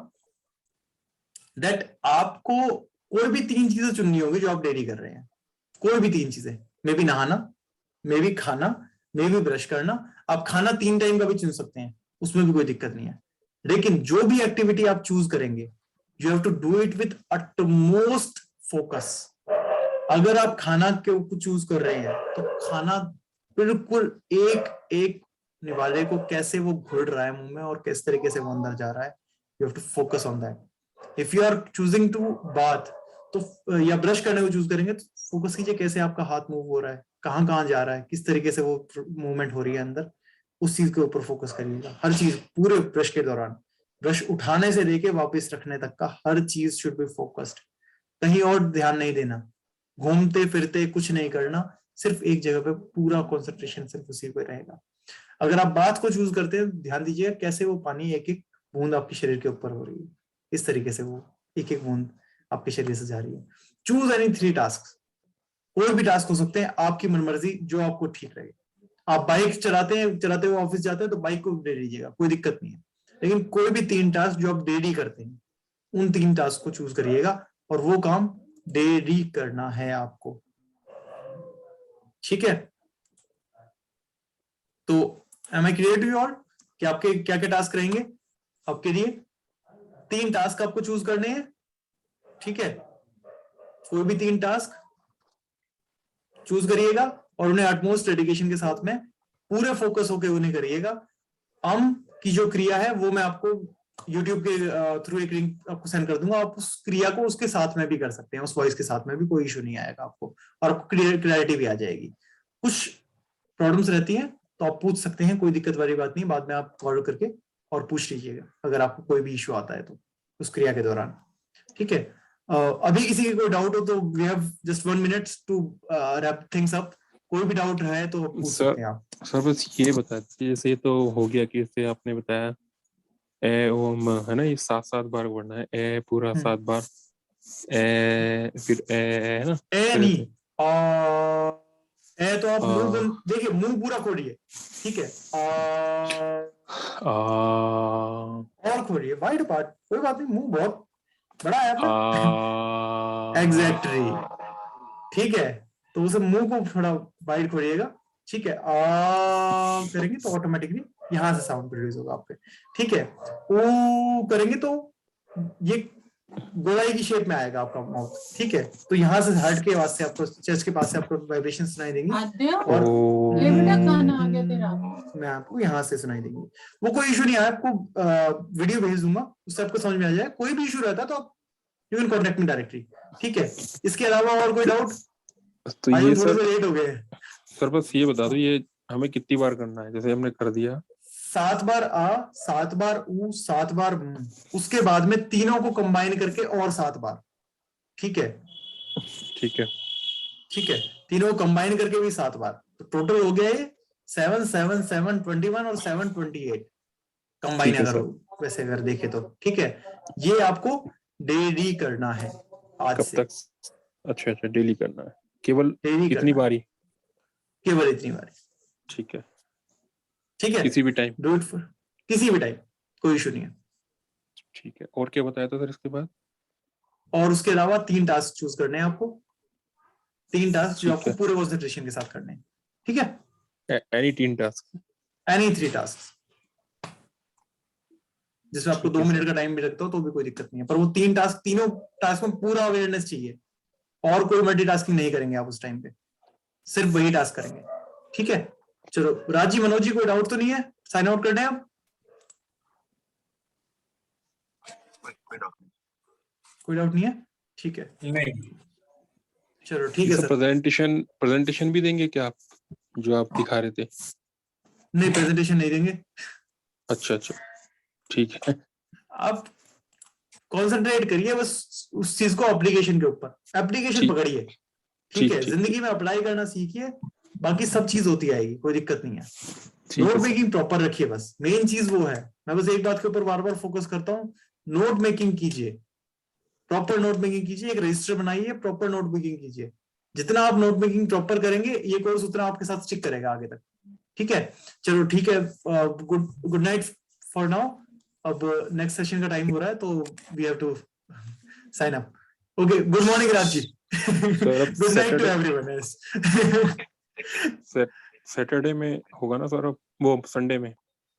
Speaker 1: दैट आपको कोई भी 3 चीजें चुननी होगी जो आप डेली कर रहे हैं, कोई भी 3 चीजें, मे बी नहाना, मे बी खाना, मे बी ब्रश करना। आप खाना 3 टाइम का भी चुन सकते हैं, उसमें भी कोई दिक्कत नहीं है, लेकिन जो भी एक्टिविटी आप चूज करेंगे you have to do it with utmost focus. अगर आप खाना के ऊपर चूज कर रहे हैं तो खाना बिल्कुल एक एक निवाले को कैसे वो घुल रहा है मुंह में और किस तरीके से वो अंदर जा रहा है, you have to focus on that. If you are choosing to bath तो या ब्रश करने को चूज करेंगे तो फोकस कीजिए कैसे आपका हाथ मूव हो रहा है, कहाँ कहाँ जा रहा है, किस तरीके से वो मूवमेंट हो रही है अंदर, उस चीज के ऊपर फोकस करिएगा। हर चीज पूरे ब्रश के दौरान, ब्रश उठाने से लेके वापस रखने तक का हर चीज शुड बी फोकस्ड, कहीं और ध्यान नहीं देना, घूमते फिरते कुछ नहीं करना, सिर्फ एक जगह पे पूरा कंसंट्रेशन सिर्फ उसी पे रहेगा। अगर आप बात को चूज करते हैं, ध्यान दीजिए कैसे वो पानी एक एक बूंद आपके शरीर के ऊपर हो रही है, इस तरीके से वो एक एक बूंद आपके शरीर से जा रही है। चूज एनी 3 टास्क, कोई भी टास्क हो सकते हैं, आपकी मनमर्जी, जो आपको ठीक रहे। आप बाइक चलाते हुए ऑफिस जाते हैं तो बाइक को ले लीजिएगा, कोई दिक्कत नहीं है, लेकिन कोई भी 3 टास्क जो आप डेली करते हैं उन 3 टास्क को चूज करिएगा और वो काम डेली करना है आपको, ठीक है? तो am I clear to you all कि आपके क्या क्या टास्क रहेंगे आपके लिए? 3 टास्क आपको चूज करने हैं, ठीक है? कोई भी 3 टास्क चूज करिएगा और उन्हें अटमोस्ट डेडिकेशन के साथ में पूरे फोकस होकर उन्हें करिएगा। की जो क्रिया है वो मैं आपको YouTube के थ्रू एक लिंक आपको सेंड कर दूंगा, आप उस क्रिया को उसके साथ में भी कर सकते हैं, उस वॉइस के साथ में भी, कोई इशू नहीं आएगा आपको, और आपको क्लियरिटी भी आ जाएगी। कुछ प्रॉब्लम्स रहती हैं तो आप पूछ सकते हैं, कोई दिक्कत वाली बात नहीं, बाद में आप कॉल करके और पूछ लीजिएगा अगर आपको कोई भी इशू आता है तो उस क्रिया के दौरान, ठीक है? अभी किसी की कोई डाउट हो तो we have just 1 minute to wrap things up. कोई भी डाउट है तो पूछ सकते हैं आप।
Speaker 3: सर बस ये बता दीजिए, जैसे ये तो हो गया कि जैसे आपने बताया ए ओम है ना, ये 7 बार पढ़ना है, ए पूरा 7 बार, ए फिर ए है ना,
Speaker 1: ए नहीं, ए तो आप मुंह बंद, देखिए मुंह पूरा खोलिए, ठीक है? और खोलिए वाइड पार्ट, कोई बात नहीं, मुंह बहुत बड़ा है आपका। एग्जैक्टली, ठीक है? तो उसे मुंह को थोड़ा वाइड खोलिएगा, ठीक है? करेंगे तो ऑटोमेटिकली यहां से साउंड प्रोड्यूस होगा आपके, ठीक है? ओ करेंगे तो ये गोलाई की शेप में आएगा आपका माउथ, ठीक है? तो यहाँ से हार्ट के वास्ते आपको, चेस्ट के पास से आपको वाइब्रेशन सुनाई देंगी और
Speaker 4: ये बेटा खाना आ गया तेरा,
Speaker 1: मैं आपको यहाँ से सुनाई देंगी। वो कोई इशू नहीं है, आपको वीडियो भेज दूंगा, उससे आपको समझ में आ जाए। कोई भी इशू रहता है तो आप you can contact me directly, ठीक है? इसके अलावा और कोई डाउट?
Speaker 3: तो ये
Speaker 1: थोड़े से लेट हो गए
Speaker 3: सर, बस ये बता दो ये हमें कितनी बार करना है? जैसे हमने कर दिया
Speaker 1: 7 बार आ, 7 बार ऊ, 7 बार उसके बाद में तीनों को कंबाइन करके और 7 बार, ठीक है?
Speaker 3: ठीक है,
Speaker 1: ठीक है, तीनों कंबाइन करके भी 7 बार, तो टोटल हो गया ये 7 7 7 21 और 7 28 कंबाइन, अगर वैसे अगर देखे तो, ठीक है? ये आपको डेली करना है आज
Speaker 3: कब
Speaker 1: से।
Speaker 3: तक? अच्छा डेली करना है, केवल कितनी बारी?
Speaker 1: केवल इतनी बारी,
Speaker 3: ठीक है,
Speaker 1: ठीक है?
Speaker 3: किसी भी टाइम,
Speaker 1: डू इट फॉर किसी भी टाइम, कोई इशू नहीं है,
Speaker 3: ठीक है? और क्या बताया था सर इसके बाद?
Speaker 1: और उसके अलावा 3 टास्क चूज करने हैं आपको, 3 टास्क जो
Speaker 3: ठीक
Speaker 1: आपको
Speaker 3: है।
Speaker 1: पूरे कंसंट्रेशन के साथ करने हैं, ठीक है?
Speaker 3: एनी 3 टास्क,
Speaker 1: एनी 3 टास्क जिसमें आपको
Speaker 3: ठीक
Speaker 1: 2
Speaker 3: है
Speaker 1: मिनट का टाइम भी लगता हो तो भी कोई दिक्कत नहीं है, पर वो 3 टास्क, तीनों टास्क में पूरा अवेयरनेस चाहिए और कोई मल्टीटास्किंग नहीं करेंगे आप उस टाइम पे, सिर्फ वही टास्क करेंगे, ठीक है? चलो राजी, मनोज जी, कोई डाउट तो नहीं है? साइन आउट करने हैं आप? कोई डाउट नहीं है, ठीक है?
Speaker 5: नहीं,
Speaker 1: चलो ठीक है
Speaker 3: सर।
Speaker 1: सर।
Speaker 3: प्रेजेंटेशन भी देंगे क्या आप, जो आप दिखा रहे थे?
Speaker 1: नहीं, प्रेजेंटेशन नहीं देंगे।
Speaker 3: अच्छा अच्छा, ठीक है।
Speaker 1: आप कंसंट्रेट करिए बस उस चीज को, एप्लीकेशन के ऊपर, एप्लीकेशन
Speaker 3: ठीक
Speaker 1: पकड़िए, ठीक
Speaker 3: ठीक
Speaker 1: है?
Speaker 3: ठीक
Speaker 1: जिंदगी में अप्लाई करना सीखिए, बाकी सब चीज होती आएगी, कोई दिक्कत नहीं है।
Speaker 3: ठीक
Speaker 1: नोट
Speaker 3: है सर।
Speaker 1: मेकिंग प्रॉपर रखिए, बस मेन चीज वो है। मैं बस एक बात के ऊपर बार बार फोकस करता हूँ, नोट मेकिंग कीजिए, प्रॉपर नोट मेकिंग कीजिए, एक रजिस्टर बनाइए, प्रॉपर नोट मेकिंग कीजिए। जितना आप नोट मेकिंग प्रॉपर करेंगे ये कोर्स उतना आपके साथ स्टिक करेगा आगे तक, ठीक है? चलो ठीक है, गुड नाइट फॉर नाउ। अब नेक्स्ट सेशन का टाइम हो रहा है तो we have to sign up. Okay, good morning Raj ji.
Speaker 3: अब
Speaker 1: good night to
Speaker 3: Saturday-
Speaker 1: everyone.
Speaker 3: Saturday में होगा ना सर, वो संडे में?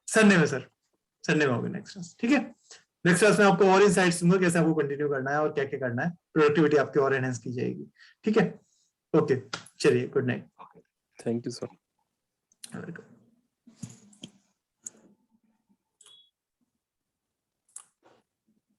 Speaker 1: संडे में सर, संडे में होगा नेक्स्ट क्लास, ठीक है? नेक्स्ट क्लास में आपको और इनसाइट्स दूंगा कैसे आपको कंटिन्यू करना है और क्या क्या करना है, प्रोडक्टिविटी आपकी और एनहांस की जाएगी, ठीक है? ओके, चलिए, good night.
Speaker 3: Thank you sir.
Speaker 1: Welcome.